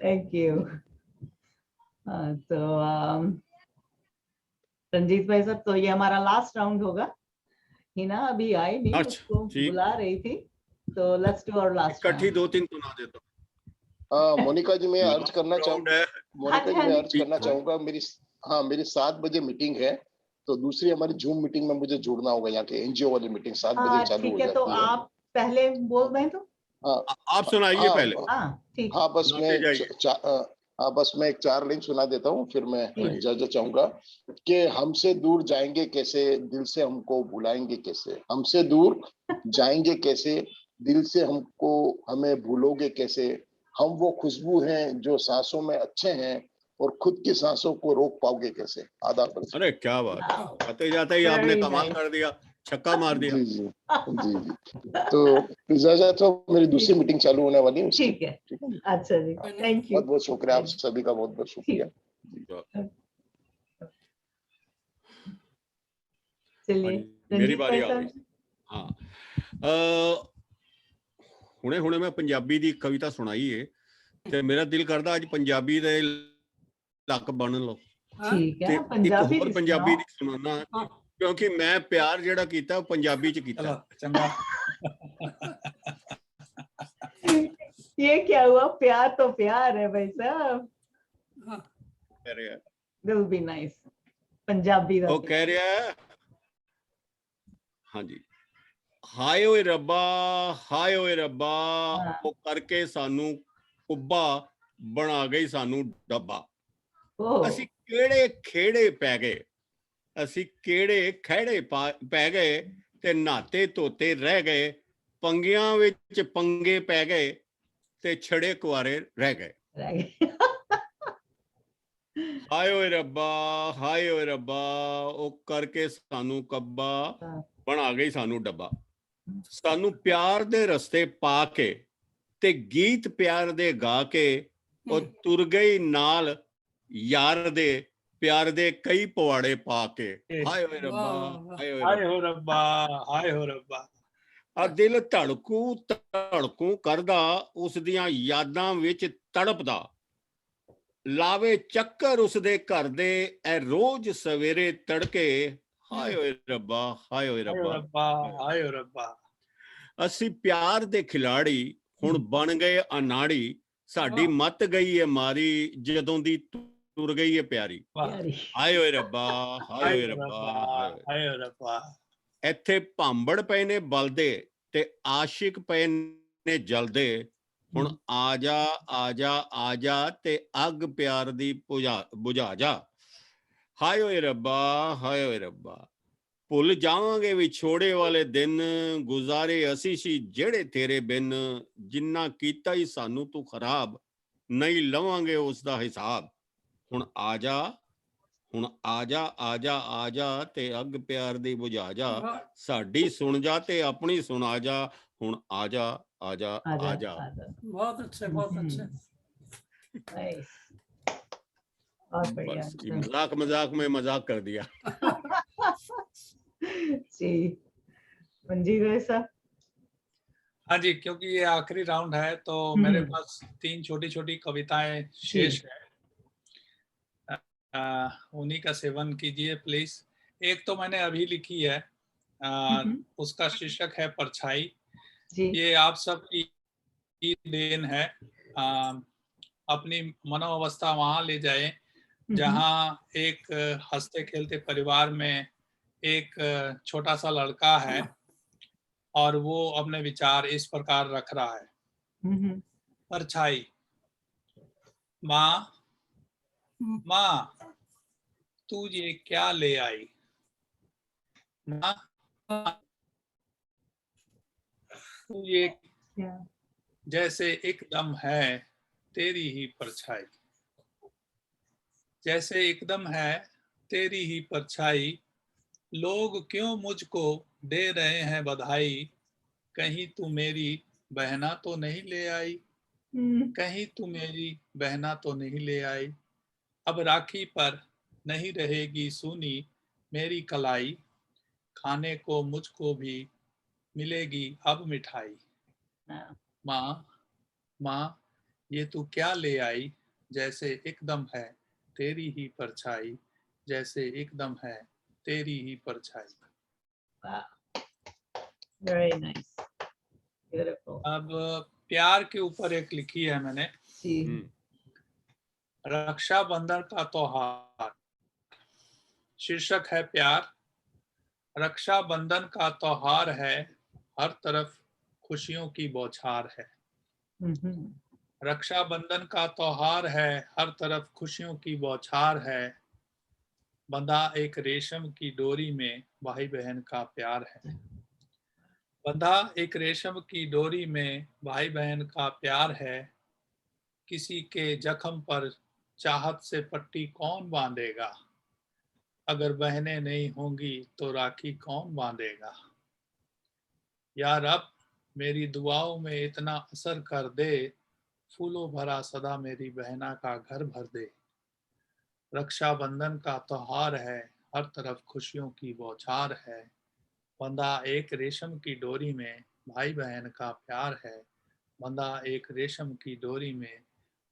Thank you. तो रंजीत भाई साहब, तो ये हमारा लास्ट राउंड होगा. हिना अभी आई नहीं, उसको बुला रही थी, तो लेट्स डू आवर लास्ट. इकट्ठी 2-3 सुना देता हूँ. मोनिका जी, मैं अर्ज करना चाहूंगा. मेरी 7 बजे मीटिंग है, तो दूसरी हमारी जूम मीटिंग में मुझे जुड़ना होगा. यहाँ के एनजीओ वाली मीटिंग 7 बजे चालू हो जाती है. तो आप पहले बोल दें तो. आप सुनाइए पहले. ठीक. बस मैं एक 4 लाइन सुना देता हूँ, फिर मैं इजाजत चाहूंगा. कि हमसे दूर जाएंगे कैसे, दिल से हमको बुलाएंगे कैसे. हमसे दूर जाएंगे कैसे, दिल से हमें भूलोगे कैसे. हम वो खुशबू हैं जो सांसों में अच्छे हैं, और खुद की सांसों को रोक पाओगे कैसे. आधा पर. अरे क्या बात, आते जाते ही आपने कमाल कर दिया, छक्का मार दिया. जी. तो इजाजत हो, मेरी दूसरी मीटिंग चालू होने वाली है. ठीक है. अच्छा जी, थैंक यू. बहुत बहुत शुक्रिया, आप सभी का बहुत बहुत शुक्रिया. चलिए मेरी बारी आ गई. हाँ, ਹੁਣੇ ਮੈਂ ਪੰਜਾਬੀ ਦੀ ਕਵਿਤਾ ਸੁਣਾਈ ਏ, ਤੇ ਮੇਰਾ ਦਿਲ ਕਰਦਾ ਅੱਜ ਪੰਜਾਬੀ ਦੇ ਲੱਕ ਬਣ ਲਓ. ਠੀਕ ਹੈ, ਪੰਜਾਬੀ ਦੀ ਪੰਜਾਬੀ ਦੀ ਸੁਣਾਉਣਾ, ਕਿਉਂਕਿ ਮੈਂ ਪਿਆਰ ਜਿਹੜਾ ਕੀਤਾ ਉਹ ਪੰਜਾਬੀ ਚ ਕੀਤਾ. चंगा. ये क्या हुआ, प्यार तो प्यार है भाई साहब. Will be nice. पंजाबी ਉਹ ਕਹਿ ਰਿਹਾ. ਹਾਂਜੀ. ਹਾਏ ਓਏ ਰੱਬਾ, ਹਾਏ ਓਏ ਰੱਬਾ, ਉਹ ਕਰਕੇ ਸਾਨੂੰ ਕੁੱਬਾ, ਬਣਾ ਗਈ ਸਾਨੂੰ ਡੱਬਾ. ਅਸੀਂ ਕਿਹੜੇ ਖੇੜੇ ਪੈ ਗਏ, ਅਸੀਂ ਕਿਹੜੇ ਖਹਿੜੇ ਪੈ ਗਏ, ਤੇ ਨਹਾਤੇ ਧੋਤੇ ਰਹਿ ਗਏ, ਪੰਗਿਆਂ ਵਿੱਚ ਪੰਗੇ ਪੈ ਗਏ, ਤੇ ਛੜੇ ਕੁਆਰੇ ਰਹਿ ਗਏ. ਹਾਏ ਓਏ ਰੱਬਾ, ਹਾਏ ਓਏ ਰੱਬਾ, ਉਹ ਕਰਕੇ ਸਾਨੂੰ ਕੱਬਾ, ਬਣਾ ਗਈ ਸਾਨੂੰ ਡੱਬਾ. ਸਾਨੂੰ ਪਿਆਰ ਦੇ ਰਸਤੇ ਪਾ ਕੇ, ਤੇ ਗੀਤ ਪਿਆਰ ਦੇ ਗਾ ਕੇ, ਉਹ ਤੁਰ ਗਈ ਨਾਲ ਯਾਰ ਦੇ, ਪਿਆਰ ਦੇ ਕਈ ਪਵਾੜੇ ਪਾ ਕੇ. ਹਾਏ ਓਏ ਰੱਬਾ, ਹਾਏ ਓਏ ਰੱਬਾ, ਹਾਏ ਓ ਰੱਬਾ. ਆ ਦਿਲ ਧੜਕੂ ਧੜਕੂ ਕਰਦਾ, ਉਸ ਦੀਆਂ ਯਾਦਾਂ ਵਿੱਚ ਤੜਪਦਾ, ਲਾਵੇ ਚੱਕਰ ਉਸਦੇ ਘਰ ਦੇ ਐ ਰੋਜ਼ ਸਵੇਰੇ ਤੜਕੇ. ਹਾਏ ਓਏ ਰੱਬਾ, ਹਾਏ ਓਏ ਰੱਬਾ, ਹਾਏ ਓ ਰੱਬਾ. ਅਸੀਂ ਪਿਆਰ ਦੇ ਖਿਲਾੜੀ ਹੁਣ ਬਣ ਗਏ ਅਨਾੜੀ, ਸਾਡੀ ਮੱਤ ਗਈ ਏ ਮਾਰੀ, ਜਦੋਂ ਦੀ ਤੁਰ ਗਈ ਏ ਪਿਆਰੀ. ਹਾਏ ਓਏ ਰੱਬਾ, ਹਾਏ ਓਏ ਰੱਬਾ, ਹਾਏ ਓ ਰੱਬਾ. ਇੱਥੇ ਭਾਂਬੜ ਪਏ ਨੇ ਬਲਦੇ, ਤੇ ਆਸ਼ਿਕ ਪਏ ਨੇ ਜਲਦੇ, ਹੁਣ ਆ ਜਾ ਆ ਜਾ ਆ ਜਾ, ਤੇ ਅੱਗ ਪਿਆਰ ਦੀ ਬੁਝਾ ਜਾ. ਹਾਏ ਓਏ ਰੱਬਾ, ਹਾਏ ਓਏ ਰੱਬਾ. ਭੁੱਲ ਜਾਵਾਂਗੇ ਵਿਛੋੜੇ ਵਾਲੇ ਦਿਨ, ਗੁਜ਼ਾਰੇ ਅਸੀਂ ਸੀ ਜਿਹੜੇ ਤੇਰੇ ਬਿਨ, ਜਿੰਨਾ ਕੀਤਾ ਹੀ ਸਾਨੂੰ ਤੂੰ ਖਰਾਬ, नहीं लवांगे उसका हिसाब। हुण आजा, हुण आजा आजा आजा ते अग प्यार दी बुझा जा, साडी सुन जा ते अपनी सुना जा, हुण आजा आजा आजा आजा। आजा। बहुत अच्छे, बहुत अच्छे। नाइस, बहुत बढ़िया। बस मजाक मजाक में मजाक कर दिया। जी, मंजीत भाई साहब। हाँ जी, क्योंकि ये आखिरी राउंड है तो मेरे पास 3 छोटी छोटी कविताएं शेष है, उन्हीं का सेवन कीजिए प्लीज। एक तो मैंने अभी लिखी है, उसका शीर्षक है परछाई। ये आप सब की देन है। अपनी मनोअवस्था वहां ले जाएं जहां एक हंसते खेलते परिवार में एक छोटा सा लड़का है और वो अपने विचार इस प्रकार रख रहा है। परछाई। माँ, माँ, तू ये क्या ले आई? माँ, तू ये जैसे एकदम है तेरी ही परछाई, जैसे एकदम है तेरी ही परछाई, लोग क्यों मुझको दे रहे हैं बधाई, कहीं तू मेरी बहना तो नहीं ले आई, कहीं तू मेरी बहना तो नहीं ले आई, अब राखी पर नहीं रहेगी सूनी मेरी कलाई, खाने को मुझको भी मिलेगी अब मिठाई। माँ, माँ, ये तू क्या ले आई, जैसे एकदम है तेरी ही परछाई, जैसे एकदम है तेरी ही परछाई। Very nice, beautiful. अब प्यार के ऊपर एक लिखी है मैंने। रक्षाबंधन का त्योहार। शीर्षक है प्यार। रक्षाबंधन का त्योहार है, हर तरफ खुशियों की बौछार है। रक्षाबंधन का त्योहार है, हर तरफ खुशियों की बौछार है, बंधा एक रेशम की डोरी में भाई बहन का प्यार है। बंधा एक रेशम की डोरी में भाई बहन का प्यार है, किसी के जख्म पर चाहत से पट्टी कौन बांधेगा, अगर बहनें नहीं होंगी तो राखी कौन बांधेगा। या रब मेरी दुआओं में इतना असर कर दे, फूलों भरा सदा मेरी बहना का घर भर दे। रक्षाबंधन का त्योहार है, हर तरफ खुशियों की बौछार है, बंधा एक रेशम की डोरी में भाई बहन का प्यार है, बंधा एक रेशम की डोरी में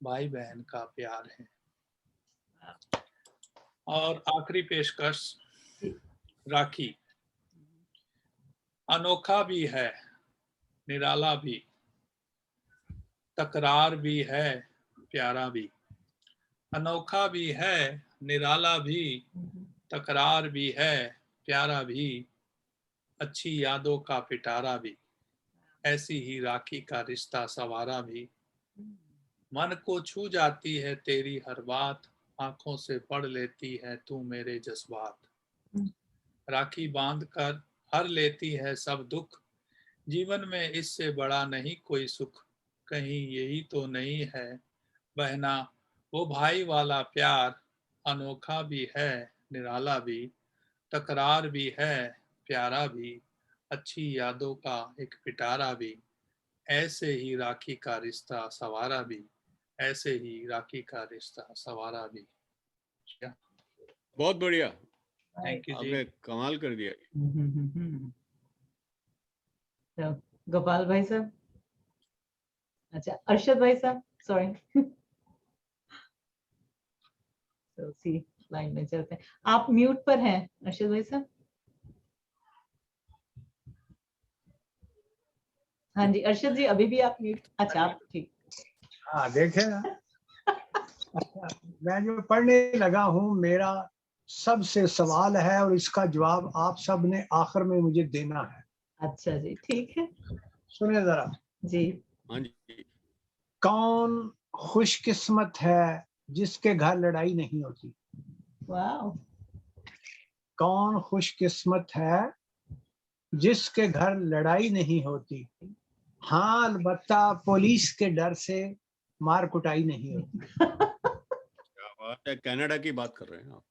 भाई बहन का प्यार है। और आखिरी पेशकश, राखी। अनोखा भी है, निराला भी, तकरार भी है, प्यारा भी। अनोखा भी है, निराला भी, तकरार भी है, प्यारा भी, अच्छी यादों का पिटारा भी, ऐसी ही राखी का रिश्ता सवारा भी। मन को छू जाती है तेरी हर बात, आंखों से पढ़ लेती है तू मेरे जज्बात। राखी बांध कर हर लेती है सब दुख, जीवन में इससे बड़ा नहीं कोई सुख, कहीं यही तो नहीं है बहना वो भाई वाला प्यार। अनोखा भी है, निराला भी, तकरार भी है, प्यारा भी, अच्छी यादों का एक पिटारा भी, ऐसे ही राखी का रिश्ता सवारा भी, ऐसे ही राखी का रिश्ता सवारा भी। बहुत बढ़िया, थैंक यू जी। आपने कमाल कर दिया। तो गोपाल भाई साहब, अच्छा अरशद भाई साहब, सॉरी। तो सी लाइन में चलते हैं, आप म्यूट पर हैं अरशद भाई साहब। हाँ जी अरशद जी, अभी भी आप म्यूट। अच्छा आप ठीक। हाँ देखे ना। अच्छा, मैं जो पढ़ने लगा हूँ, मेरा सबसे सवाल है और इसका जवाब आप सब ने आखिर में मुझे देना है। अच्छा जी ठीक है, सुनिए जरा जी। हाँ जी। कौन खुशकिस्मत है जिसके घर लड़ाई नहीं होती? वाह। कौन खुशकिस्मत है जिसके घर लड़ाई नहीं होती? हाँ, अलबत्ता पुलिस के डर से मार कुटाई नहीं होती। क्या बात है, कनाडा की बात कर रहे हैं आप?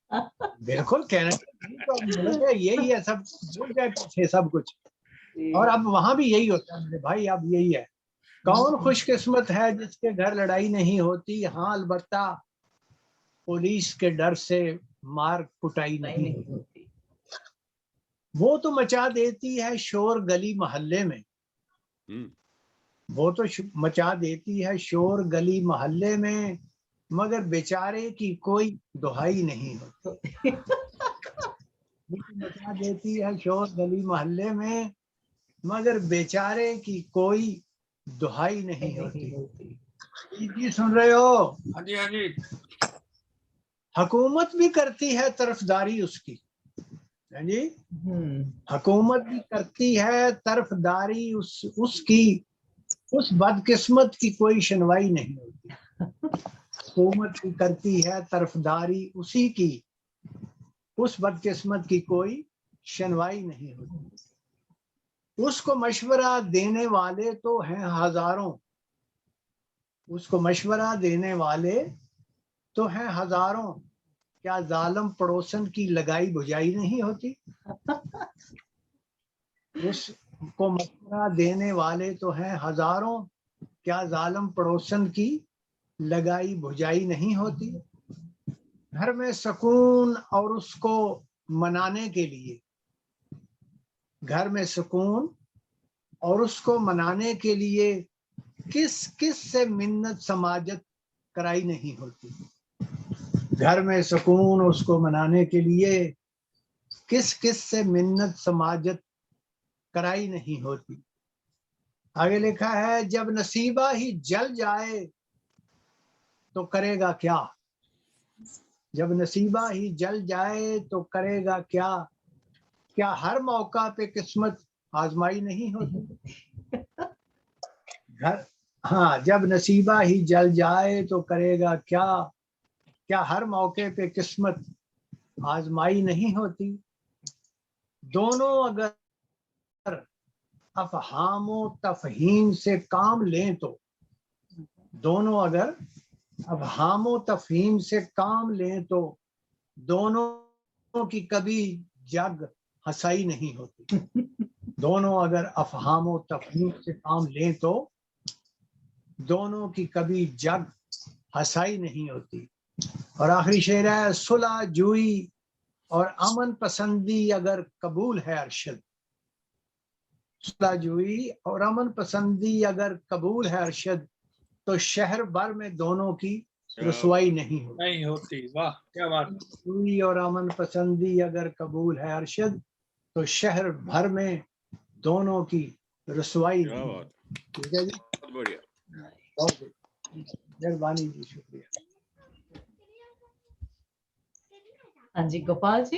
बिल्कुल कनाडा यही है, सब भूल गए पीछे सब कुछ, और अब वहां भी यही होता है मेरे भाई, अब यही है। कौन खुशकिस्मत है जिसके घर लड़ाई नहीं होती? हाँ, अलबत्ता पुलिस के डर से मार कुटाई नहीं होती। वो तो मचा देती है शोर गली मोहल्ले में, वो तो मचा देती है शोर गली मोहल्ले में, मगर बेचारे की कोई दुहाई नहीं होती। मचा देती है शोर गली मोहल्ले में, मगर बेचारे की कोई दुहाई नहीं होती। जी सुन रहे हो? हाँ जी, हाँ जी। हुकूमत भी करती है तरफदारी उसकी, है जी, हुकूमत भी करती है तरफदारी उसकी, उस बदकिस्मत की कोई सुनवाई नहीं होती। हुकूमत भी करती है तरफदारी उसी की, उस बदकिस्मत की कोई सुनवाई नहीं होती। उसको मशवरा देने वाले तो हैं हजारों, उसको मशवरा देने वाले तो हैं हजारों, क्या जालिम पड़ोसन की लगाई बुझाई नहीं होती? उसको मशवरा देने वाले तो हैं हजारों, क्या जालिम पड़ोसन की लगाई बुझाई नहीं होती? घर में सुकून और उसको मनाने के लिए, घर में सुकून और उसको मनाने के लिए किस किस से मिन्नत समाजत कराई नहीं होती? घर में सुकून उसको मनाने के लिए किस किस से मिन्नत समाजत कराई नहीं होती। आगे लिखा है, जब नसीबा ही जल जाए तो करेगा क्या? जब नसीबा ही जल जाए तो करेगा क्या? क्या हर मौका पे किस्मत आजमाई नहीं होती? घर, हाँ, जब नसीबा ही जल जाए तो करेगा क्या? क्या हर मौके पे किस्मत आजमाई नहीं होती? दोनों अगर अफहामो तफहीम से काम लें तो, दोनों अगर अफहामो तफहीम से काम लें तो दोनों की कभी जग हंसाई नहीं होती। दोनों अगर अफहामो तफहीम से काम लें तो दोनों की कभी जग हंसाई नहीं होती। और आखिरी शेर है, सुलह जुई और अमन पसंदी अगर कबूल है अरशद, सुलह जुई और अमन पसंदी अगर कबूल है अरशद, तो शहर भर में दोनों की रसवाई नहीं होती। वाह, क्या बात। जुई और अमन पसंदी अगर कबूल है अरशद, तो शहर भर में दोनों की रसवाई नहीं। ठीक है जी, बहुत बढ़िया, बहुत मेहरबानी जी, शुक्रिया। हाँ जी गोपाल जी।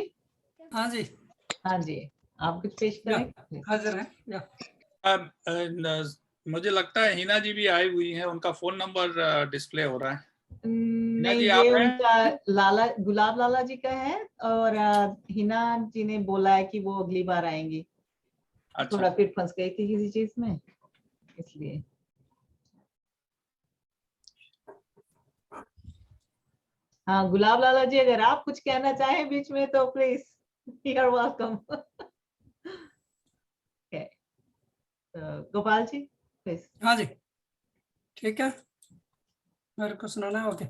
हाँ जी, हाँ जी, आप कुछ पेश करें? हाजिर हैं। मुझे लगता है हिना जी भी आई हुई हैं, उनका फोन नंबर डिस्प्ले हो रहा है। नहीं, जी, ये उनका लाला गुलाब लाला जी का है, और हिना जी ने बोला है कि वो अगली बार आएंगी। अच्छा। थोड़ा फिर फंस गई थी किसी चीज में, इसलिए। हाँ गुलाब लाला जी, अगर आप कुछ कहना चाहें बीच में तो please, you are welcome. Gopal ji please. हाँ जी, ठीक है, मेरे को सुनाना है। ओके,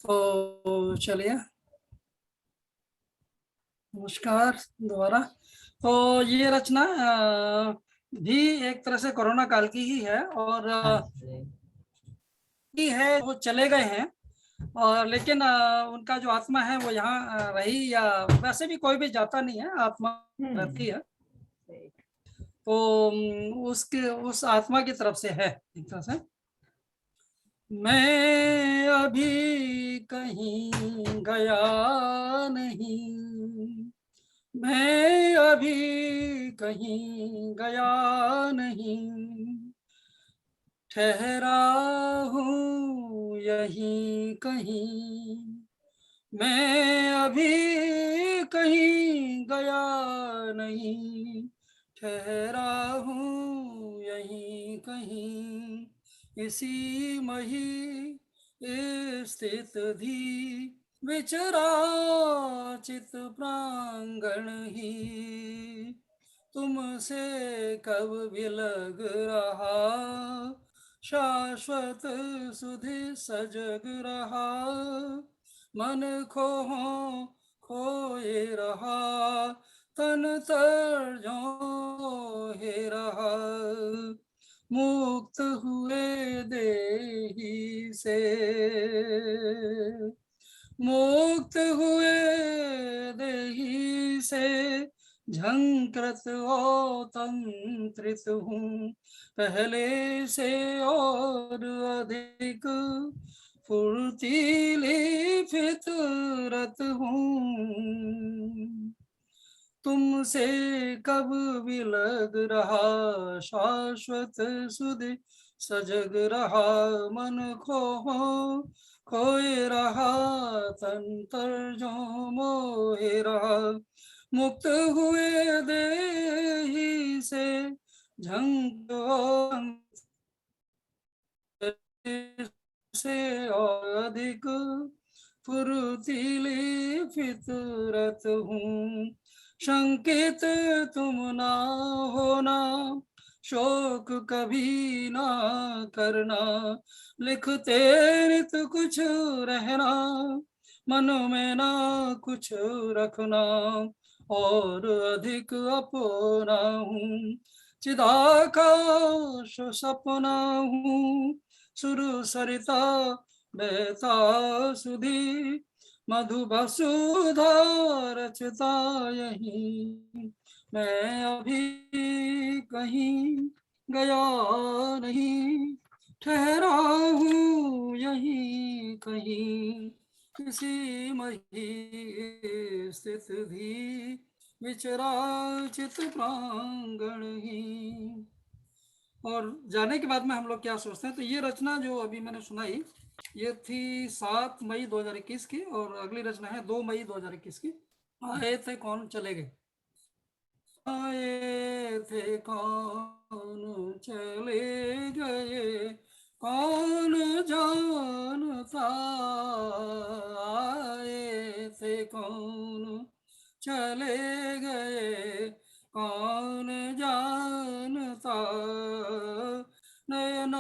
तो चलिए, नमस्कार दोबारा। तो ये रचना भी एक तरह से कोरोना काल की ही है, और की है, वो चले गए हैं, और लेकिन उनका जो आत्मा है वो यहाँ रही, या वैसे भी कोई भी जाता नहीं है, आत्मा रहती है। तो उसके उस आत्मा की तरफ से है एक तरह से। मैं अभी कहीं गया नहीं, मैं अभी कहीं गया नहीं, ठहरा हूँ यहीं कहीं, मैं अभी कहीं गया नहीं, ठहरा हूँ यहीं कहीं, इसी मही स्थित धी विचराचित प्रांगण ही, तुमसे कब भी लग रहा शाश्वत सुधि सजग रहा, मन खोए रहा तन तर जो हे रहा, मुक्त हुए देही से, मुक्त हुए देही से, झंकृत और तंत्रित हूँ पहले से और अधिक, फुर्तीली फितरत हूँ, तुमसे कब भी लग रहा शाश्वत सुधि सजग रहा, मन खोए रहा तन तर जो मोहे रहा, मुक्त हुए देही से झंग से और अधिक, फुर्तीली फितरत हूँ, शंकित तुम ना होना शोक कभी ना करना, लिखते नित कुछ रहना मन में ना कुछ रखना, और अधिक अपना हूँ चिदाकाश सपना हूँ, सुर सरिता बहता सुधी मधुबसुधा रचता यहीं, मैं अभी कहीं गया नहीं ठहरा हूँ यहीं कहीं, किसी मही स्थित भी विचराचित प्रांगण ही। और जाने के बाद में हम लोग क्या सोचते हैं, तो ये रचना जो अभी मैंने सुनाई ये थी 7 मई 2021 की, और अगली रचना है 2 मई 2021 की। आए थे कौन चले गए, आए थे कौन चले गए कौन जानता, आए थे कौन चले गए कौन जानता, नयन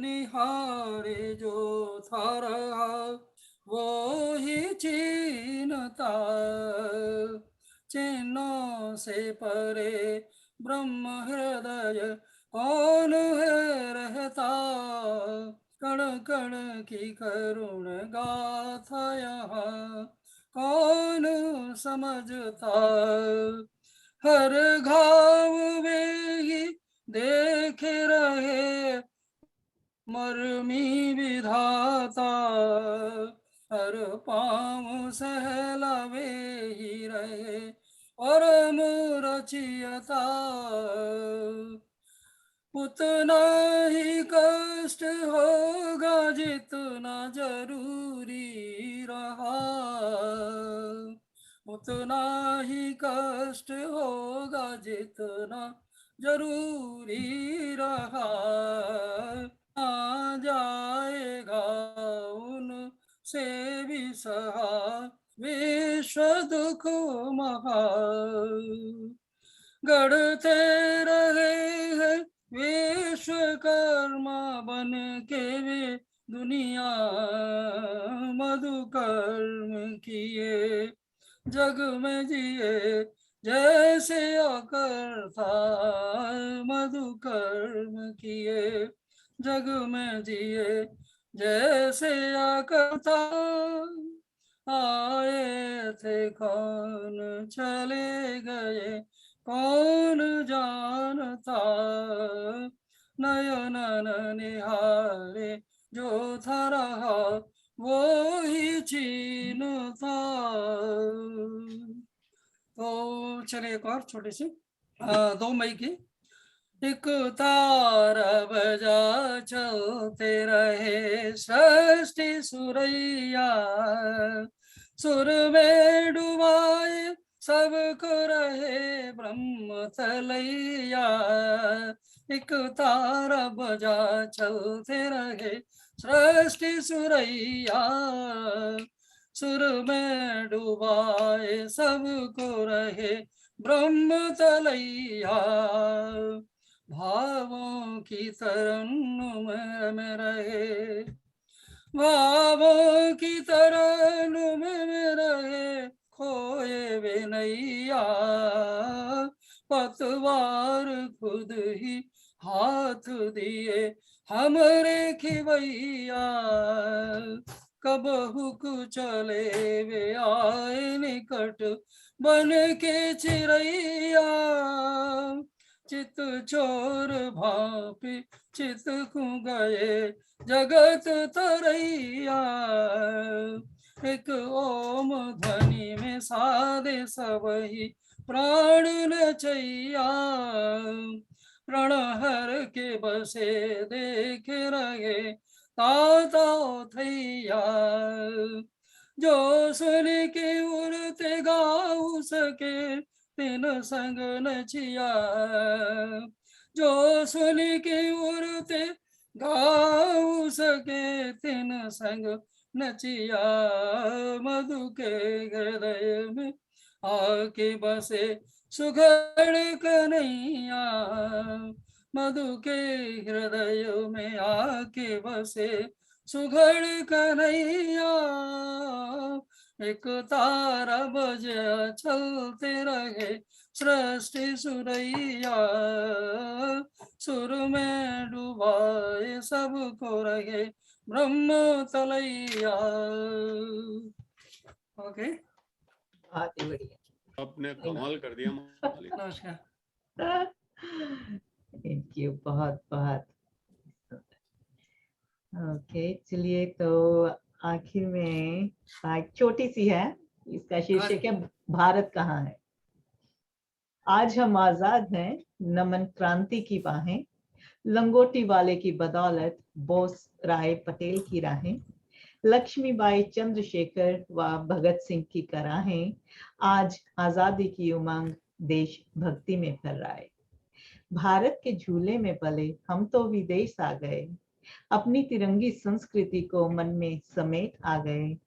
निहारे जो था रहा वो ही चीनता, चिन्हों से परे ब्रह्म हृदय कौन है रहता, कण कण की करुण गाथा यहाँ कौन समझता, हर घाव में ही देख रहे मरमी विधाता, हर पाँव सहलावे ही रहे परम रचियता, उतना ही कष्ट होगा जितना जरूरी रहा, उतना ही कष्ट होगा जितना जरूरी रहा, आ जाएगा उन से भी सहा विश्व दुख महा, गढ़ते रहे हैं विश्वकर्मा बन के वे दुनिया, मधुकर्म किए जग में जिए जैसे अकर्ता, मधुकर्म किए जग में जिए जैसे अकर्ता, आए थे कौन चले गए कौन जानता, नयन निहारे जो था रहा वो ही चीनता। तो चलिए एक और छोटी सी 2 मई की, एक तारा बजा चलते रहे सृष्टि सुरैया, सुर में डुबाए सबको रहे ब्रह्म तलैया, एक तारा बजा चलते रहे सृष्टि सुरैया, सुर में डुबाए सबको रहे ब्रह्म तलैया, भावों की तरन्नुम में रहे, भावों की तरन्नुम में रहे खोए वे नैया, पतवार खुद ही हाथ दिए हमरे खिवैया, कब हुक चले वे आए निकट बन के चिरैया, चित चोर भापी चित खु गए जगत तरैया, एक ओम ध्वनि में साधे सबही प्राण नचैया, प्रण हर के बसे देख रहे ताता थैया, जो सुन के उड़ते गाऊ सके तिन संग नचिया, जो सुन के उड़ते गाऊ सके तिन संग नचिया, मधु के हृदय में आके बसे सुघड़ कन्हैया, मधु के हृदय में आके बसे सुघड़ कन्हैया, एक तारा बजा चलते रहे सृष्टि सुरैया, सुर में डुबाए सबको रहे ब्रह्म तलैया। ओके, बहुत ही बढ़िया, आपने कमाल कर दिया मालिक। नमस्कार। थैंक यू, बहुत बहुत। ओके, चलिए तो आखिर में बात छोटी सी है, इसका शीर्षक है भारत कहाँ है। आज हम आजाद हैं, नमन क्रांति की बाहें, लंगोटी वाले की बदौलत बोस राय पटेल की राहें, लक्ष्मीबाई चंद्रशेखर व भगत सिंह की कराहें, आज आजादी की उमंग देश भक्ति में फहराए। भारत के झूले में पले हम तो विदेश आ गए, अपनी तिरंगी संस्कृति को मन में समेट आ गए।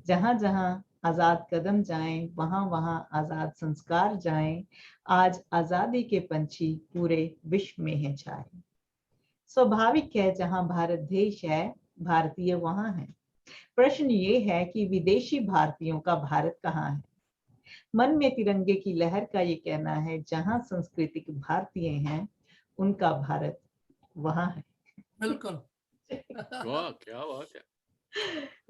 जहां जहां आजाद कदम जाएं, वहां वहां आजाद संस्कार जाएं। आज आजादी के पंछी पूरे विश्व में हैं छाए। स्वाभाविक है, जहां भारत देश है, भारतीय वहां है। प्रश्न ये है कि विदेशी भारतीयों का भारत कहाँ है। मन में तिरंगे की लहर का ये कहना है, जहां सांस्कृतिक भारतीय हैं, उनका भारत वहां है। बिल्कुल। वाह, क्या बात है।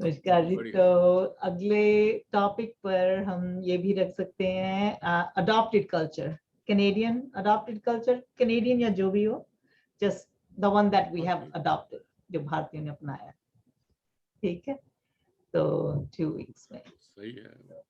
नमस्कार जी। तो अगले टॉपिक पर हम ये भी रख सकते हैं, adopted culture, Canadian adopted culture, Canadian या जो भी हो, just the one that we have adopted, जो भारतीयों ने अपनाया। ठीक है, तो 2 वीक्स में। सही है।